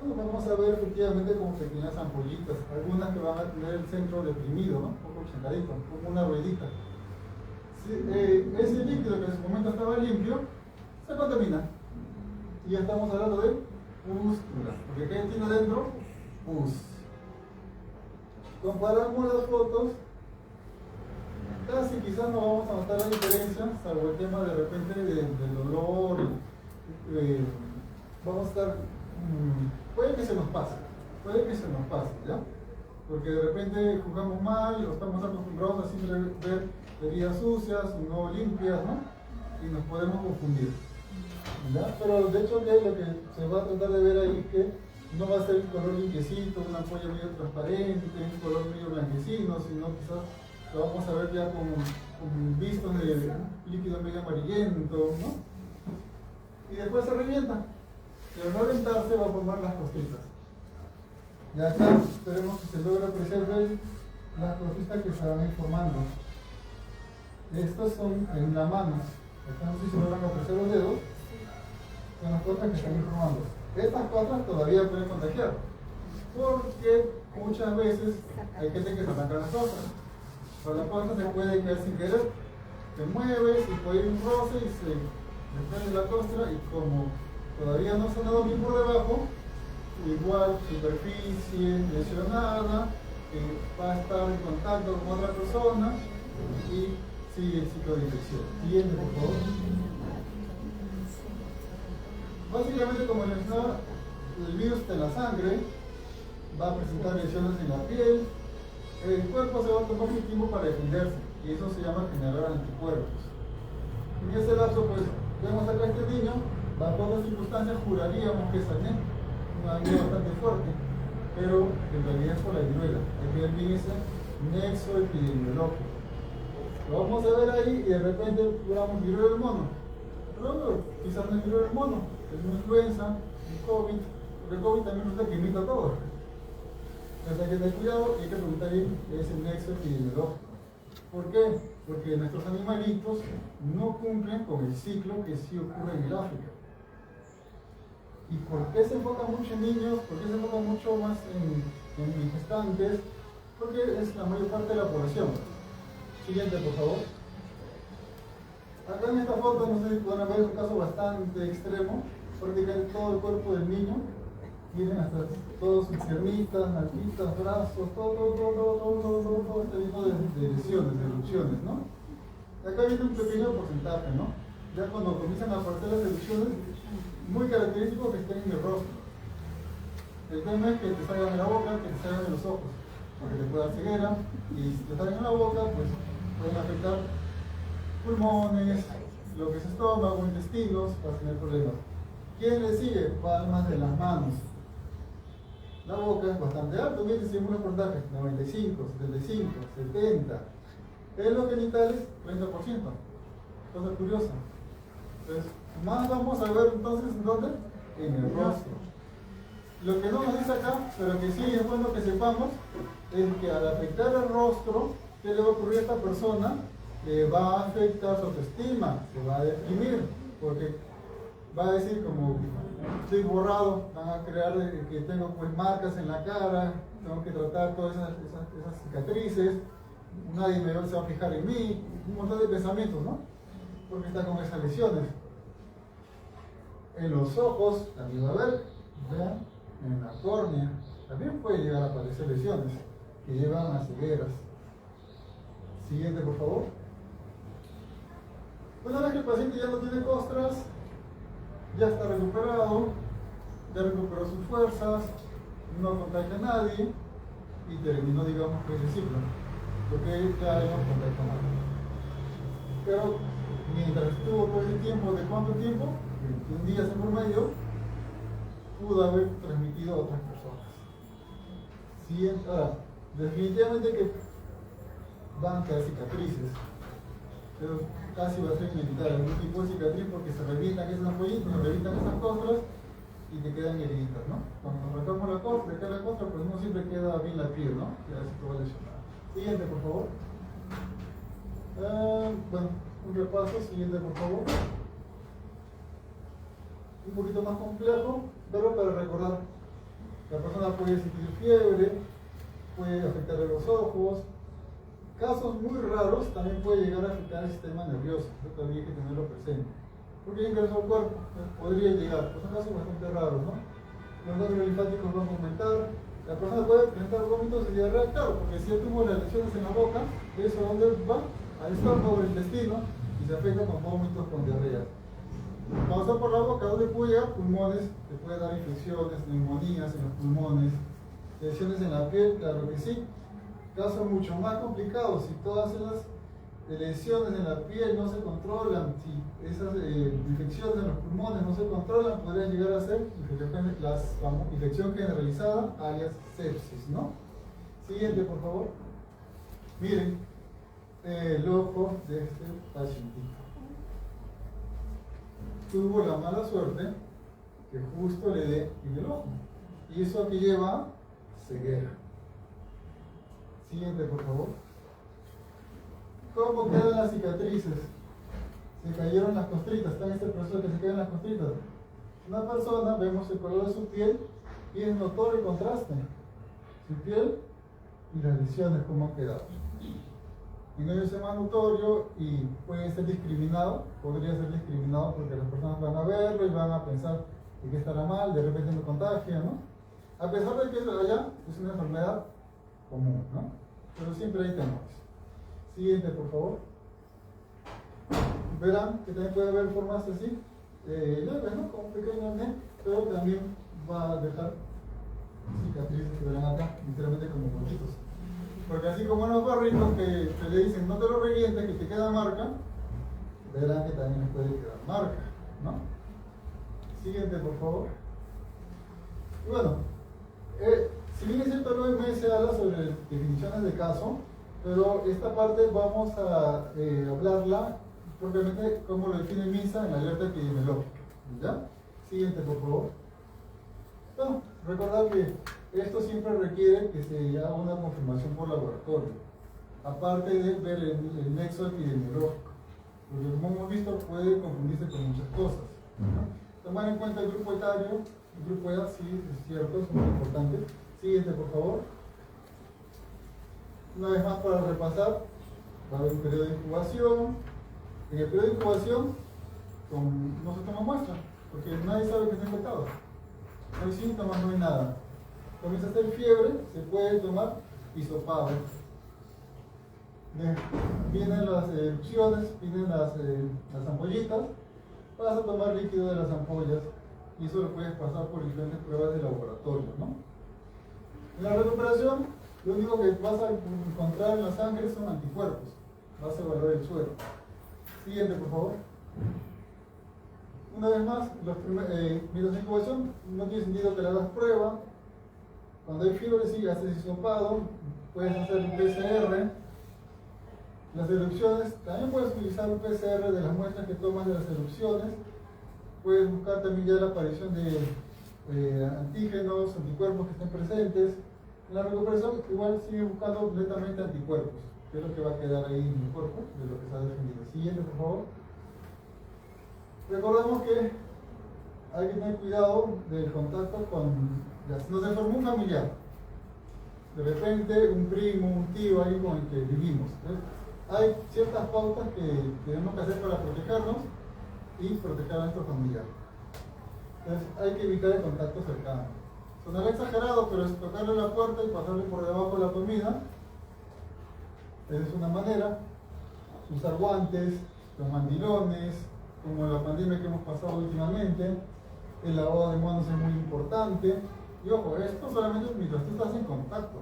Bueno, vamos a ver efectivamente como pequeñas ampollitas, algunas que van a tener el centro deprimido, ¿no? Un poco chancadito, como una ruedita. Ese líquido que en su momento estaba limpio, se contamina. Y ya estamos hablando de pústula, porque ¿qué tiene adentro? Pus. Comparamos las fotos Casi quizás no vamos a notar la diferencia, salvo el tema de repente del dolor. Vamos a estar, puede que se nos pase, ¿ya? Porque de repente jugamos mal, o estamos acostumbrados a siempre ver heridas sucias, no limpias, ¿no? Y nos podemos confundir, ¿ya? Pero de hecho lo que se va a tratar de ver ahí es que no va a ser el color limpiecito, una ampolla medio transparente, un color medio blanquecino, sino quizás lo vamos a ver ya con vistos de líquido medio amarillento, ¿no? Y después se revienta. Y al reventarse va a formar las costillas. Y acá esperemos que se logre apreciar bien las costillas que se van a ir formando. Estas son en la mano. Acá no sé si logran apreciar los dedos. Son las costras que están ir formando. Estas costras todavía pueden contagiar. Porque muchas veces hay gente que se arranca las costras. Pero la costa se puede caer sin querer. Te mueves y puede ir un roce y se desprende la costra, y como todavía no se ha dado bien por debajo, igual superficie lesionada, va a estar en contacto con otra persona y sigue el ciclo de infección. Siguiente, por favor. Básicamente, como les mencionaba, el virus está en la sangre, va a presentar lesiones en la piel, el cuerpo se va a tomar su tiempo para defenderse, y eso se llama generar anticuerpos. En ese lapso, pues, vemos acá a este niño, bajo otras circunstancias juraríamos que es acné, una anemia bastante fuerte, pero en realidad es por la viruela. Hay que ver bien ese nexo epidemiológico. Lo vamos a ver ahí y de repente curamos viruela del mono. Pero quizás no es viruela del mono, es una influenza, un COVID, porque el COVID también resulta que imita todo. Entonces hay que tener cuidado y hay que preguntar bien ese nexo epidemiológico. ¿Por qué? Porque nuestros animalitos no cumplen con el ciclo que sí ocurre en el África. ¿Y por qué se enfoca mucho en niños? ¿Por qué se enfoca mucho más en gestantes? Porque es la mayor parte de la población. Siguiente, por favor. Acá en esta foto, no sé si pueden ver, es un caso bastante extremo. Prácticamente todo el cuerpo del niño. Miren hasta todas sus piernitas, nalguitas, brazos, todo este tipo de lesiones, de erupciones, ¿no? Acá viene un pequeño porcentaje, ¿no? Ya cuando comienzan a aparecer las erupciones, muy característico que estén en el rostro. El tema es que te salgan en la boca, que te salgan en los ojos, porque te puede dar ceguera, y si te salen en la boca, pues pueden afectar pulmones, lo que es estómago, intestinos, vas a tener problemas. ¿Quién le sigue? Palmas de las manos. La boca es bastante alto, miren, siempre un porcentaje, 95, 75, 70. En los genitales, 30%. Cosa curiosa. Entonces, más vamos a ver entonces, ¿en dónde? En el rostro. Lo que no nos dice acá, pero que sí es bueno que sepamos, es que al afectar el rostro, ¿qué le va a ocurrir a esta persona? Le va a afectar su autoestima, se va a deprimir, porque va a decir como, estoy borrado, van a crear que tengo pues marcas en la cara, tengo que tratar todas esas cicatrices, nadie se va a fijar en mí, un montón de pensamientos, ¿no? Porque está con esas lesiones. En los ojos, también va a haber, vean, en la córnea, también puede llegar a aparecer lesiones que llevan a cegueras. Siguiente, por favor. Una vez que el paciente ya no tiene costras, ya está recuperado, ya recuperó sus fuerzas, no contagia a nadie y terminó, digamos, pues, el ciclo, porque ya no contagia a nadie. Pero mientras estuvo todo ese tiempo, ¿de cuánto tiempo? 21 días en promedio, pudo haber transmitido a otras personas. Ahora, definitivamente que van a quedar cicatrices, pero casi va a ser inevitable algún tipo de cicatriz porque se revientan esas ampollitas, se revientan esas costras y te quedan heriditas, ¿no? Cuando nos arrancamos la costra, pues no siempre queda bien la piel, ¿no? Queda así todo lesionado. Siguiente, por favor. Bueno, un repaso, siguiente, por favor. Un poquito más complejo, pero para recordar. La persona puede sentir fiebre, puede afectarle los ojos. Casos muy raros también puede llegar a afectar el sistema nervioso, eso también hay que tenerlo presente. Porque ingresó al cuerpo, podría llegar, pues son casos bastante raros, ¿no? Los nervios linfáticos van a aumentar, la persona puede presentar vómitos y diarrea, claro, porque si yo tengo las lesiones en la boca, ¿eso a dónde va? al estómago, al intestino, y se afecta con vómitos, con diarrea. Pasar por la boca, donde puede llegar, pulmones, te puede dar infecciones, neumonías en los pulmones, lesiones en la piel, claro que sí. Caso mucho más complicado, si todas esas lesiones en la piel no se controlan, si esas infecciones en los pulmones no se controlan, podrían llegar a ser infección generalizada, alias sepsis, ¿no? Siguiente, por favor. Miren, el ojo de este pacientito. Tuvo la mala suerte que justo le dé en el ojo. Y eso que lleva ceguera. Siguiente, por favor. ¿Cómo quedan las cicatrices? Se cayeron las costritas. Está en este proceso que se caen las costritas. Una persona, vemos el color de su piel y es notorio el contraste. Su piel y las lesiones, cómo han quedado. En ello es más notorio y puede ser discriminado, podría ser discriminado porque las personas van a verlo y van a pensar que estará mal, de repente no contagia, ¿no? A pesar de que allá es una enfermedad común, ¿no? Pero siempre hay temores. Siguiente, por favor. Verán que también puede haber formas así, leves, ¿no? Como pequeños, ¿no? Pero también va a dejar cicatrices que verán acá, literalmente como bollitos. Porque así como en los barritos que le dicen no te lo revientes, que te queda marca, verán que también les puede quedar marca, ¿no? Siguiente, por favor. Y bueno, si bien es cierto, el OMS habla sobre definiciones de caso, pero esta parte vamos a hablarla propiamente como lo define MINSA en la alerta epidemiológica, ¿ya? Siguiente, por favor. Bueno, recordar que esto siempre requiere que se haga una confirmación por laboratorio, aparte de ver el nexo epidemiológico, porque como hemos visto puede confundirse con muchas cosas, ¿no? Tomar en cuenta el grupo etario, el grupo de edad, sí, es cierto, es muy importante. Siguiente, por favor. Una vez más para repasar, va a haber un periodo de incubación. En el periodo de incubación no se toma muestra, porque nadie sabe que está infectado. No hay síntomas, no hay nada. Comienza a hacer fiebre, se puede tomar hisopado. Vienen las erupciones, vienen las ampollitas, vas a tomar líquido de las ampollas y eso lo puedes pasar por diferentes pruebas de laboratorio, ¿no? En la recuperación, lo único que vas a encontrar en la sangre son anticuerpos. Vas a evaluar el suero. Siguiente, por favor. Una vez más, mientras de incubación, no tiene sentido que le hagas prueba. Cuando hay fiebre, sí, haces hisopado, puedes hacer un PCR. Las erupciones, también puedes utilizar un PCR de las muestras que tomas de las erupciones. Puedes buscar también ya la aparición de antígenos, anticuerpos que estén presentes. En la recuperación, igual sigue buscando netamente anticuerpos, que es lo que va a quedar ahí en el cuerpo, de lo que se ha definido. Siguiente, por favor. Recordemos que hay que tener cuidado del contacto con, si nos enfermó un familiar, de repente un primo, un tío, alguien con el que vivimos. Hay ciertas pautas que tenemos que hacer para protegernos y proteger a nuestro familiar. Entonces hay que evitar el contacto cercano. Sonará exagerado, pero es tocarle la puerta y pasarle por debajo la comida. Esa es una manera. Usar guantes, los mandilones, como la pandemia que hemos pasado últimamente. El lavado de manos es muy importante. Y ojo, esto solamente mientras tú estás en contacto.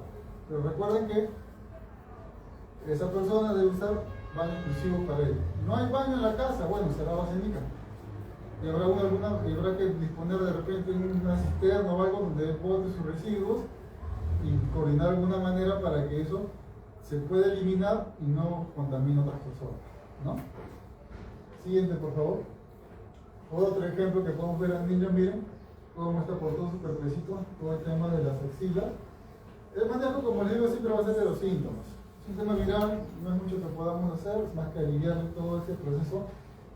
Pero recuerden que esa persona debe usar baño exclusivo para él. No hay baño en la casa, bueno, será basílica. Y habrá que disponer de repente una cisterna o algo donde bote sus residuos y coordinar de alguna manera para que eso se pueda eliminar y no contamine a otras personas, ¿no? Siguiente, por favor. Otro ejemplo que podemos ver al niño, miren, cómo está por todo su cuerpecito, todo el tema de las axilas. El manejo, como les digo, siempre va a ser de los síntomas. Es un tema viral, no es mucho que podamos hacer, es más que aliviar todo ese proceso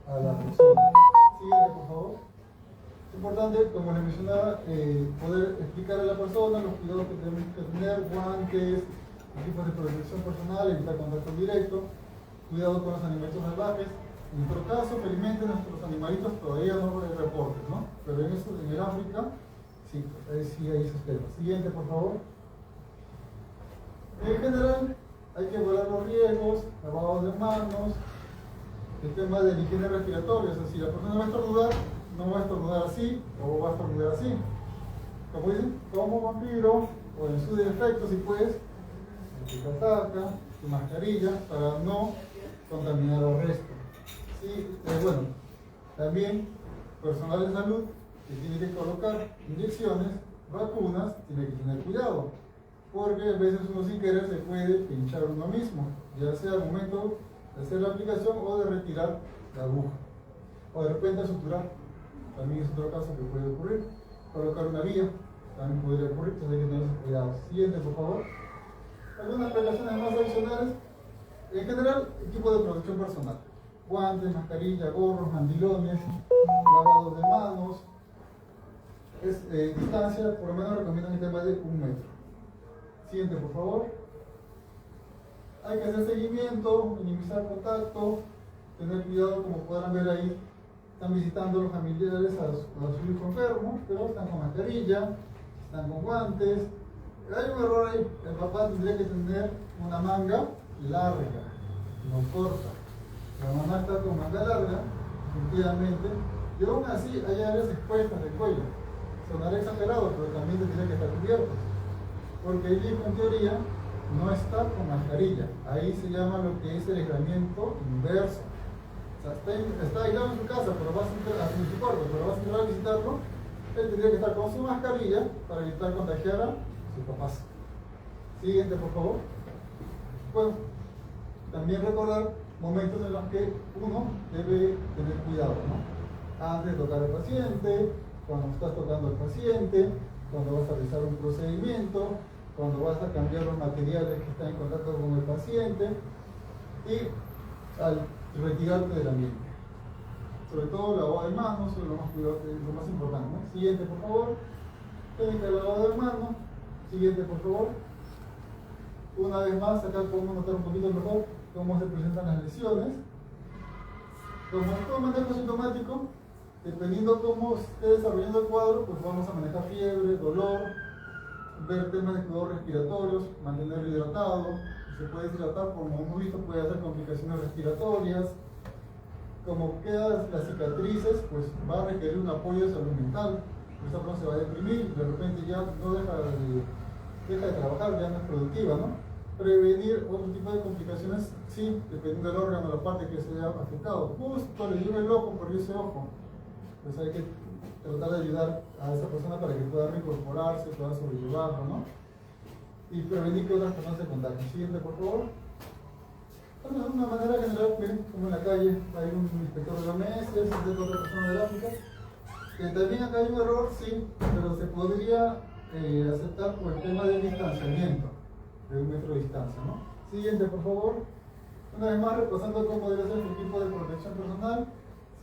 a la persona. Siguiente, por favor. Es importante, como les mencionaba, poder explicar a la persona los cuidados que tenemos que tener, guantes, equipos de protección personal, evitar contacto directo, cuidado con los animalitos salvajes. En nuestro caso, felizmente nuestros animalitos todavía no hay reportes, ¿no? Pero en el África, sí, sí hay esos temas. Siguiente, por favor. En general, Hay que evaluar los riesgos, lavado de manos, el tema de la higiene respiratoria. O sea, si la persona va a estornudar, no va a estornudar así o va a estornudar así. Como dicen, como vampiro, o en su defecto, si puedes, tu casaca, tu mascarilla, para no contaminar al resto. Sí, bueno, también personal de salud que tiene que colocar inyecciones, vacunas, tiene que tener cuidado, porque a veces uno sin querer se puede pinchar uno mismo, ya sea al momento de hacer la aplicación o de retirar la aguja, o de repente suturar, también es otro caso que puede ocurrir. Colocar una vía también podría ocurrir, entonces hay que tener cuidado. Siguiente, por favor. Algunas precauciones más adicionales. En general, equipo de protección personal: guantes, mascarilla, gorros, mandilones, lavado de manos. Distancia, por lo menos recomiendan el tema de 1 metro. Siguiente, por favor. Hay que hacer seguimiento, minimizar contacto, tener cuidado. Como podrán ver ahí, están visitando los familiares a su hijo enfermo, pero están con mascarilla, están con guantes. Hay un error ahí: el papá tendría que tener una manga larga, no corta. La mamá está con manga larga, efectivamente, y aún así hay áreas expuestas del cuello. Sonará exagerado, pero también tendría que estar cubierto, porque el hijo en teoría no está con mascarilla. Ahí se llama lo que es el aislamiento inverso. O sea, está aislado en su casa, pero vas a entrar en su cuarto, pero vas a entrar a visitarlo. Él tendría que estar con su mascarilla para evitar contagiar a sus papás. Siguiente, por favor. Bueno, también recordar momentos en los que uno debe tener cuidado, ¿no? Antes de tocar al paciente, cuando estás tocando al paciente, cuando vas a realizar un procedimiento, cuando vas a cambiar los materiales que están en contacto con el paciente y al retirarte del ambiente. Sobre todo lavado de manos es lo más importante, ¿no? Siguiente, por favor. Técnica de lavado de manos. Siguiente, por favor. Una vez más, acá podemos notar un poquito mejor cómo se presentan las lesiones. Como en todo manejo sintomático, dependiendo cómo esté desarrollando el cuadro, pues vamos a manejar fiebre, dolor, ver temas de cuidados respiratorios, mantenerlo hidratado. Si se puede deshidratar, como hemos visto, puede hacer complicaciones respiratorias. Como quedan las cicatrices, pues va a requerir un apoyo de salud mental. Esta persona se va a deprimir, de repente ya no deja de trabajar, ya no es productiva, ¿no? Prevenir otro tipo de complicaciones, sí, dependiendo del órgano, la parte que se haya afectado. Justo le dio el ojo, perdió ese ojo. Pues hay que tratar de ayudar a esa persona para que pueda reincorporarse, pueda sobrellevarlo, ¿no? Y prevenir que otras personas se contagien. Siguiente, por favor. Bueno, de una manera general, miren, como en la calle hay un inspector de la OMS, es otra persona del África. También acá hay un error, sí, pero se podría aceptar por el tema del distanciamiento, de 1 metro de distancia, ¿no? Siguiente, por favor. Una vez más, repasando cómo debe ser el equipo de protección personal,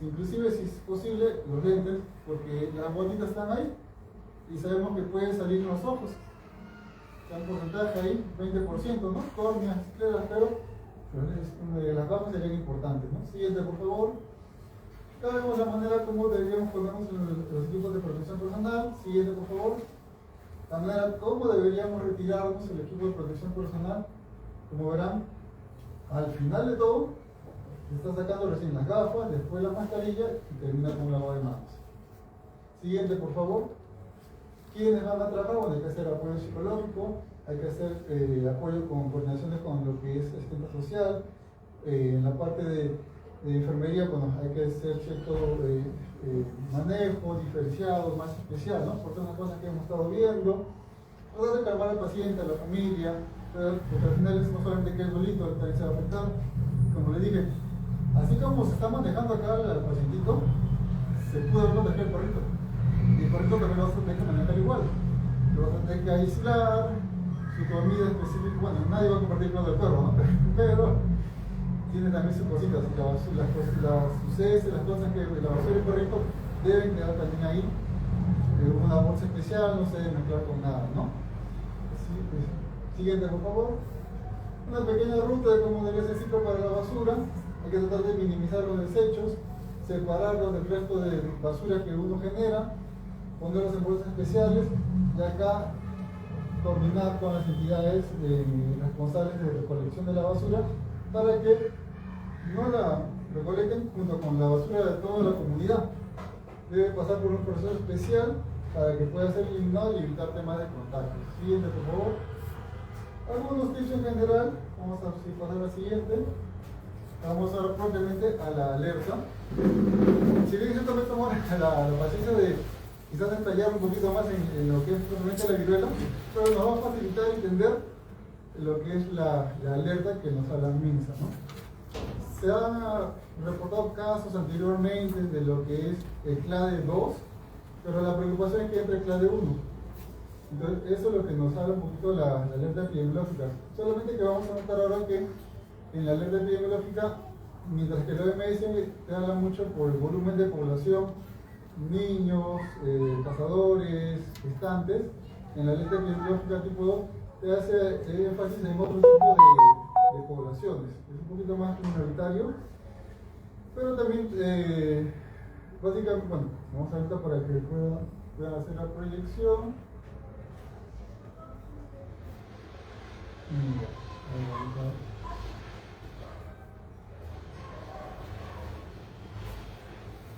inclusive si es posible, los lentes, porque las bolitas están ahí y sabemos que pueden salir los ojos. Está un porcentaje ahí, 20%, ¿no? Córneas, escleras, pero las gafas serían importantes, ¿no? Siguiente, por favor. Acá vemos la manera como deberíamos ponernos en los equipos de protección personal. Siguiente, por favor. La manera como deberíamos retirarnos el equipo de protección personal. Como verán, al final de todo, se está sacando recién las gafas, después la mascarilla y termina con un lavado de manos. Siguiente, por favor. ¿Quiénes van a trabajar? Bueno, hay que hacer apoyo psicológico, hay que hacer apoyo con coordinaciones con lo que es asistente social. En la parte de enfermería, bueno, hay que hacer cierto manejo diferenciado, más especial, ¿no? Por todas las cosas que hemos estado viendo. Tratar de calmar al paciente, a la familia, porque al final es no solamente que es solito el que se va a afectar. Como le dije, así como se está manejando acá al pacientito, se puede proteger el perrito. Y el perrito también lo vas a tener que manejar igual. Lo vas a tener que aislar, su comida específica. Bueno, nadie va a compartir con el perro, ¿no? Pero tiene también sus cositas, sus heces, las cosas que la basura del perrito deben quedar también ahí. Una bolsa especial, no se debe mezclar con nada, ¿no? Así, pues. Siguiente, por favor. Una pequeña ruta de cómo debe ser el ciclo para la basura. Hay que tratar de minimizar los desechos, separarlos del resto de basura que uno genera, ponerlos en bolsas especiales. Y acá coordinar con las entidades responsables de recolección de la basura para que no la recolecten junto con la basura de toda la comunidad. Debe pasar por un proceso especial para que pueda ser eliminado y evitar temas de contagio. Siguiente, por favor. Algunos tips en general. Vamos a pasar a la siguiente. Vamos ahora propiamente a la alerta. Si bien yo también tomo la paciencia de quizás detallar un poquito más en lo que es propiamente la viruela, pero nos va a facilitar entender lo que es la alerta que nos habla MINSA, ¿no? Se han reportado casos anteriormente de lo que es el CLADE 2, pero la preocupación es que entre el CLADE 1. Entonces, eso es lo que nos habla un poquito la alerta epidemiológica. Solamente que vamos a notar ahora que en la alerta epidemiológica, mientras que el OMS te habla mucho por el volumen de población, niños, cazadores, gestantes, en la alerta epidemiológica tipo 2 te hace énfasis en otro tipo de poblaciones. Es un poquito más minoritario, pero también, básicamente, bueno, vamos a ver para que puedan hacer la proyección.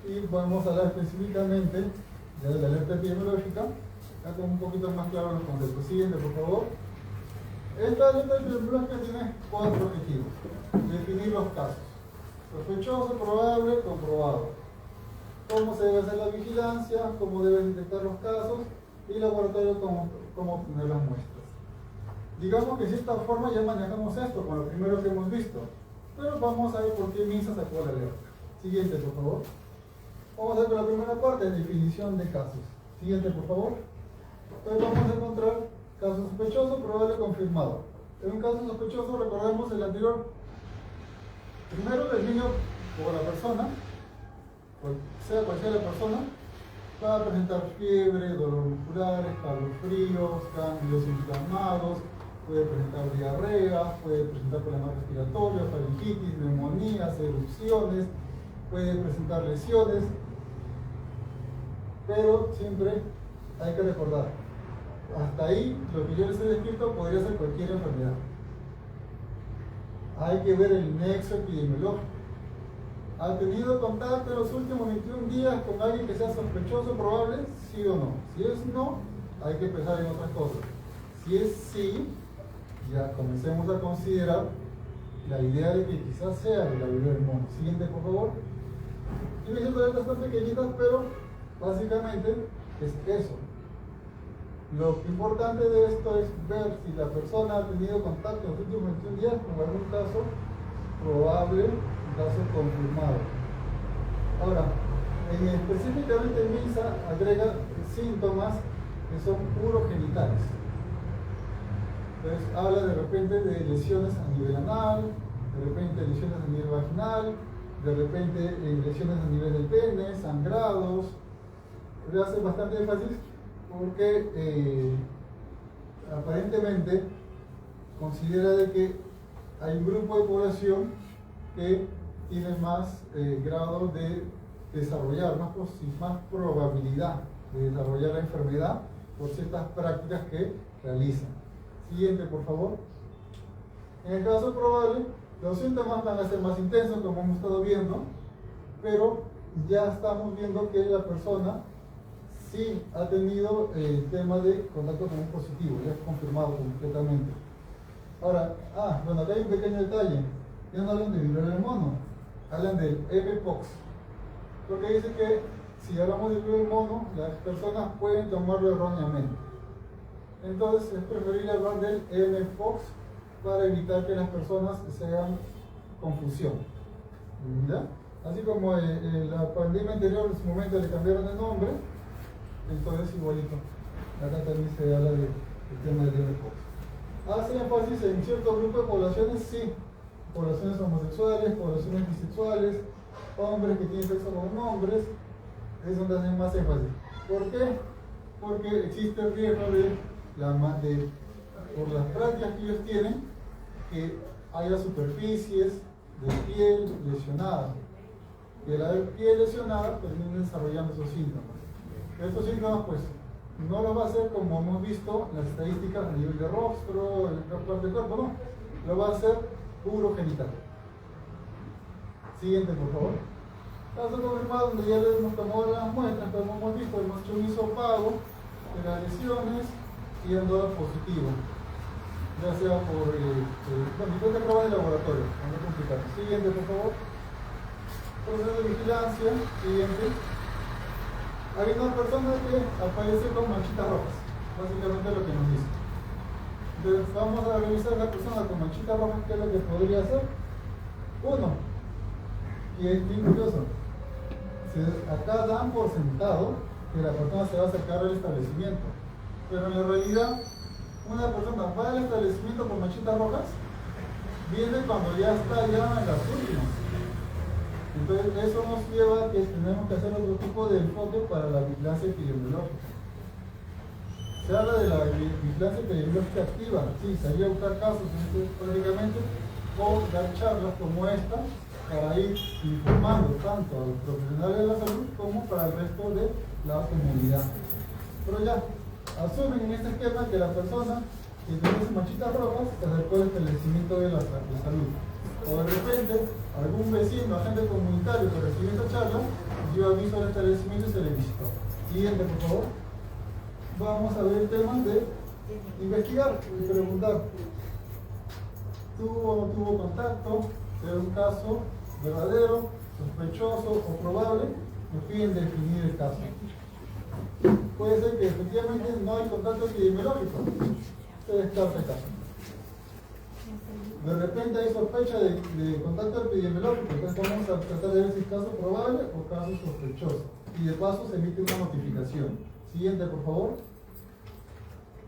Y vamos a hablar específicamente de la alerta epidemiológica, ya con un poquito más claro los conceptos. Siguiente, por favor. Esta alerta epidemiológica tiene 4 objetivos. Definir los casos: sospechoso, probable, comprobado. Cómo se debe hacer la vigilancia, cómo deben detectar los casos y laboratorio cómo obtener las muestras. Digamos que de cierta forma ya manejamos esto con lo primero que hemos visto, pero vamos a ver por qué MINSA sacó la alerta. Siguiente, por favor. Vamos a ver con la primera parte, definición de casos. Siguiente, por favor. Entonces vamos a encontrar caso sospechoso, probable, confirmado. En un caso sospechoso, recordemos el anterior. Primero, el niño o la persona, sea cual sea la persona, va a presentar fiebre, dolor muscular, escalofríos, cambios inflamados, puede presentar diarrea, puede presentar problemas respiratorios, faringitis, neumonías, erupciones, puede presentar lesiones, pero siempre hay que recordar, hasta ahí lo que yo les he descrito podría ser cualquier enfermedad. Hay que ver el nexo epidemiológico. ¿Ha tenido contacto en los últimos 21 días con alguien que sea sospechoso, probable? ¿Sí o no? Si es no, hay que pensar en otras cosas. Si es sí, ya comencemos a considerar la idea de que quizás sea de la viruela del mono. Siguiente, por favor. Yo me siento están pequeñitas, pero básicamente es eso. Lo importante de esto es ver si la persona ha tenido contacto en los últimos 21 días con algún caso probable, un caso confirmado. Ahora, específicamente MINSA agrega síntomas que son urogenitales. Entonces habla de repente de lesiones a nivel anal, de repente lesiones a nivel vaginal, de repente lesiones a nivel del pene, sangrados. Le hace bastante énfasis porque aparentemente considera de que hay un grupo de población que tiene más grado de desarrollar, más probabilidad de desarrollar la enfermedad por ciertas prácticas que realizan. Siguiente, por favor. En el caso probable, los síntomas van a ser más intensos, como hemos estado viendo, pero ya estamos viendo que la persona sí ha tenido el tema de contacto con un positivo, ya es confirmado completamente. Ahora, bueno, acá hay un pequeño detalle. Ya no hablan de viruela del mono, hablan del mpox. Porque dice que si hablamos de viruela del mono, las personas pueden tomarlo erróneamente. Entonces es preferible hablar del mpox para evitar que las personas se hagan confusión. ¿Ya? Así como la pandemia anterior en su momento le cambiaron de nombre, entonces igualito. Acá también se habla del tema del mpox. Hace énfasis en cierto grupo de poblaciones, sí. Poblaciones homosexuales, poblaciones bisexuales, hombres que tienen sexo con hombres, es donde hacen más énfasis. ¿Por qué? Porque existe el riesgo por las prácticas que ellos tienen, que haya superficies de piel lesionada. Y al haber piel lesionada, terminan desarrollando esos síntomas. Estos síntomas, pues, no lo va a hacer como hemos visto las estadísticas a nivel de rostro, en otra parte del cuerpo, no. Lo va a hacer puro genital. Siguiente, por favor. Caso confirmado donde ya le hemos tomado las muestras, como hemos visto, hemos hecho un hisopado de las lesiones y han dado positivo. Ya sea por diferentes pruebas de laboratorio. Vamos a complicar. Siguiente, por favor. Proceso de vigilancia. Siguiente. Hay una persona que aparece con manchitas rojas. Básicamente lo que nos dice. Entonces vamos a revisar a la persona con manchitas rojas, qué es lo que podría hacer. Uno, y es bien curioso. Acá dan por sentado que la persona se va a acercar al establecimiento. Pero en la realidad, una persona va al establecimiento con manchitas rojas, viene cuando ya está ya en las últimas. Entonces eso nos lleva a que tenemos que hacer otro tipo de enfoque para la vigilancia epidemiológica. Se habla de la vigilancia epidemiológica activa, sí, salir a buscar casos prácticamente, o dar charlas como esta para ir informando tanto a los profesionales de la salud como para el resto de la comunidad. Pero ya, asumen en este esquema que la persona que tiene sus manchitas rojas se acercó al establecimiento de la salud. O de repente, algún vecino, agente comunitario que recibió esta charla, dio aviso al establecimiento y se le visitó. Siguiente, por favor. Vamos a ver el tema de investigar y preguntar. ¿Tuvo o no tuvo contacto? ¿Es un caso verdadero, sospechoso o probable? Nos piden definir el caso. Puede ser que efectivamente no hay contacto epidemiológico. Se descarta el caso. De repente hay sospecha de contacto epidemiológico, entonces vamos a tratar de ver si es caso probable o caso sospechoso. Y de paso se emite una notificación. Siguiente, por favor.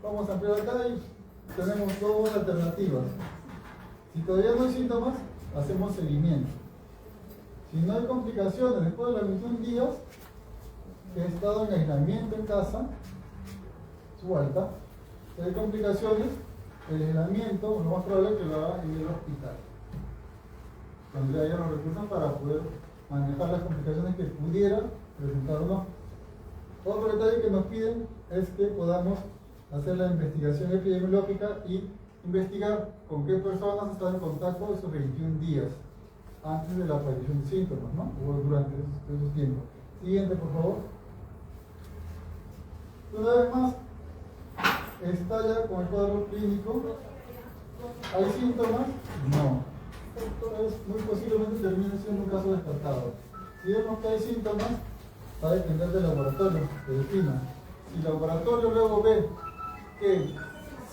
Vamos a ampliar acá y tenemos dos alternativas. Si todavía no hay síntomas, hacemos seguimiento. Si no hay complicaciones después de los 21 días, que he estado en aislamiento en casa, su alta. Si hay complicaciones, el aislamiento, lo más probable es que lo haga en el hospital. Cuando haya los recursos para poder manejar las complicaciones que pudiera presentar o no. Otro detalle que nos piden es que podamos hacer la investigación epidemiológica y investigar con qué personas están en contacto esos 21 días antes de la aparición de síntomas, ¿no? O durante esos tiempos. Siguiente, por favor. Una vez más, está ya con el cuadro clínico. ¿Hay síntomas? No. Entonces, muy posiblemente termine siendo un caso descartado. Si vemos que hay síntomas, va a depender del laboratorio que defina. Si el laboratorio luego ve que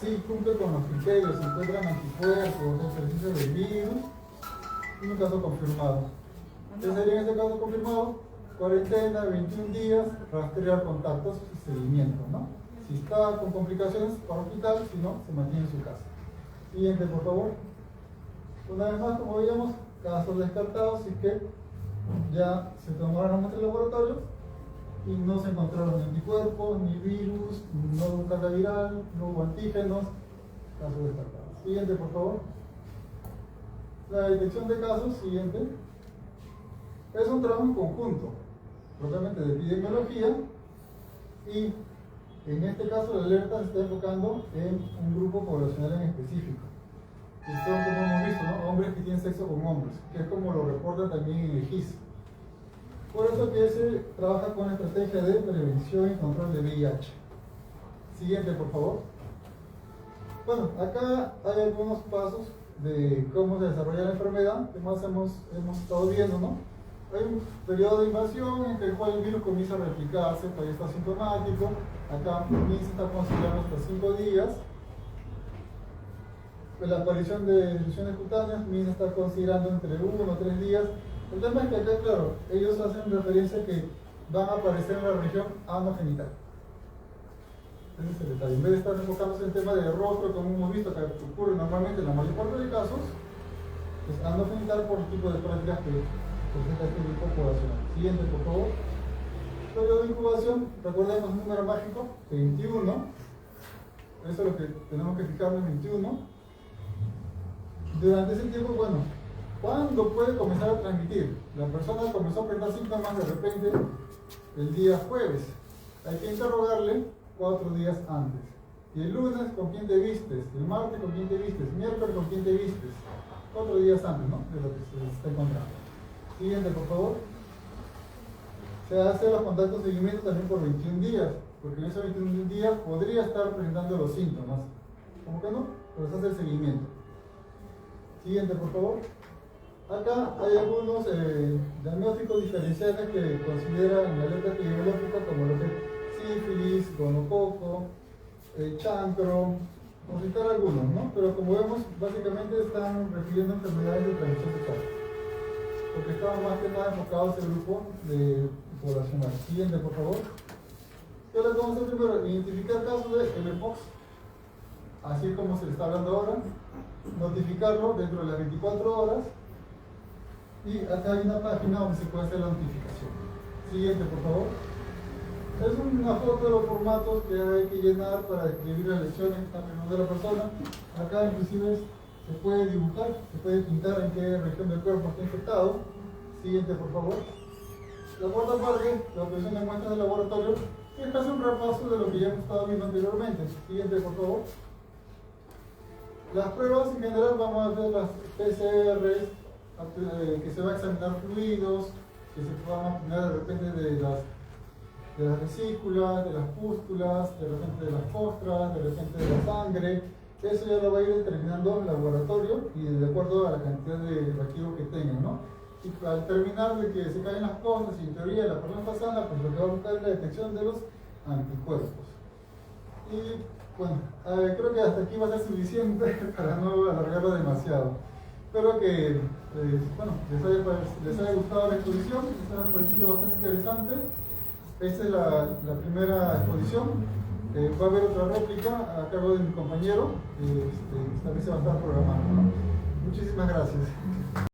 sí cumple con los criterios, se encuentran anticuerpos, ejercicios del virus, es un caso confirmado. ¿Qué sería en este caso confirmado? Cuarentena, 21 días, rastrear contactos y seguimiento, ¿no? Si está con complicaciones, para hospital, si no, se mantiene en su casa. Siguiente, por favor. Una vez más, como veíamos, casos descartados, así que ya se tomaron muestras de laboratorio y no se encontraron ni anticuerpos, ni virus, no hubo carga viral, no hubo antígenos, casos descartados. Siguiente, por favor. La detección de casos, siguiente, es un trabajo en conjunto, propiamente de epidemiología, y en este caso la alerta se está enfocando en un grupo poblacional en específico, que son, como hemos visto, ¿no? Hombres que tienen sexo con hombres, que es como lo reporta también en el GIS. Por eso que se trabaja con estrategia de prevención y control de VIH. Siguiente, por favor. Bueno, acá hay algunos pasos de cómo se desarrolla la enfermedad, que más hemos estado viendo, ¿no? Hay un periodo de invasión en el cual el virus comienza a replicarse, todavía está sintomático. Acá comienza a estar considerando hasta 5 días. La aparición de lesiones cutáneas comienza a estar considerando entre 1 o 3 días. El tema es que acá, claro, ellos hacen referencia a que van a aparecer en la región anogenital. Ese es el detalle. En vez de estar enfocándose en el tema de rostro, como hemos visto que ocurre normalmente en la mayor parte de casos, es anogenital por el tipo de prácticas que presenta este grupo poblacional. Siguiente, por favor. Periodo de incubación, recordemos un número mágico, 21. Eso es lo que tenemos que fijarnos, 21. Durante ese tiempo, bueno, ¿cuándo puede comenzar a transmitir? La persona comenzó a presentar síntomas de repente el día jueves. Hay que interrogarle 4 días antes. Y el lunes, ¿con quién te vistes? El martes, ¿con quién te vistes? Miércoles, ¿con quién te vistes? 4 días antes, ¿no? De lo que se está encontrando. Siguiente, por favor. Se hace los contactos de seguimiento también por 21 días, porque en esos 21 días podría estar presentando los síntomas. ¿Cómo que no? Pero se hace el seguimiento. Siguiente, por favor. Acá hay algunos diagnósticos diferenciales que consideran en la alerta epidemiológica como lo que es sífilis, gonococo, chancro, por citar algunos, ¿no? Pero como vemos, básicamente están refiriendo enfermedades de transmisión sexual, porque estamos más que nada enfocados en el grupo de poblacional. Siguiente, por favor. ¿Qué les vamos a hacer primero? Identificar casos de mpox, así como se le está hablando ahora, notificarlo dentro de las 24 horas, y acá hay una página donde se puede hacer la notificación. Siguiente, por favor. Es una foto de los formatos que hay que llenar para describir las lesiones que están presentando la persona. Acá inclusive se puede dibujar, se puede pintar en qué región del cuerpo está infectado. Siguiente, por favor. La cuarta parte, la obtención de muestras de laboratorio, que es casi un repaso de lo que ya hemos estado viendo anteriormente. Siguiente, por favor. Las pruebas en general vamos a hacer las PCRs, que se va a examinar fluidos, que se van a obtener de repente de las vesículas, de las pústulas, de repente de las costras, de repente de la sangre. Eso ya lo va a ir determinando el laboratorio y de acuerdo a la cantidad de reactivos que tengan, ¿no? Y al terminar de que se caen las cosas y en teoría la persona está sana, pues lo que va a buscar es la detección de los anticuerpos. Y bueno, creo que hasta aquí va a ser suficiente para no alargarlo demasiado. Espero que bueno, les haya gustado la exposición, les haya parecido bastante interesante. Esta es la primera exposición. Va a haber otra réplica a cargo de mi compañero, que esta vez se va a estar programando, ¿no? Muchísimas gracias.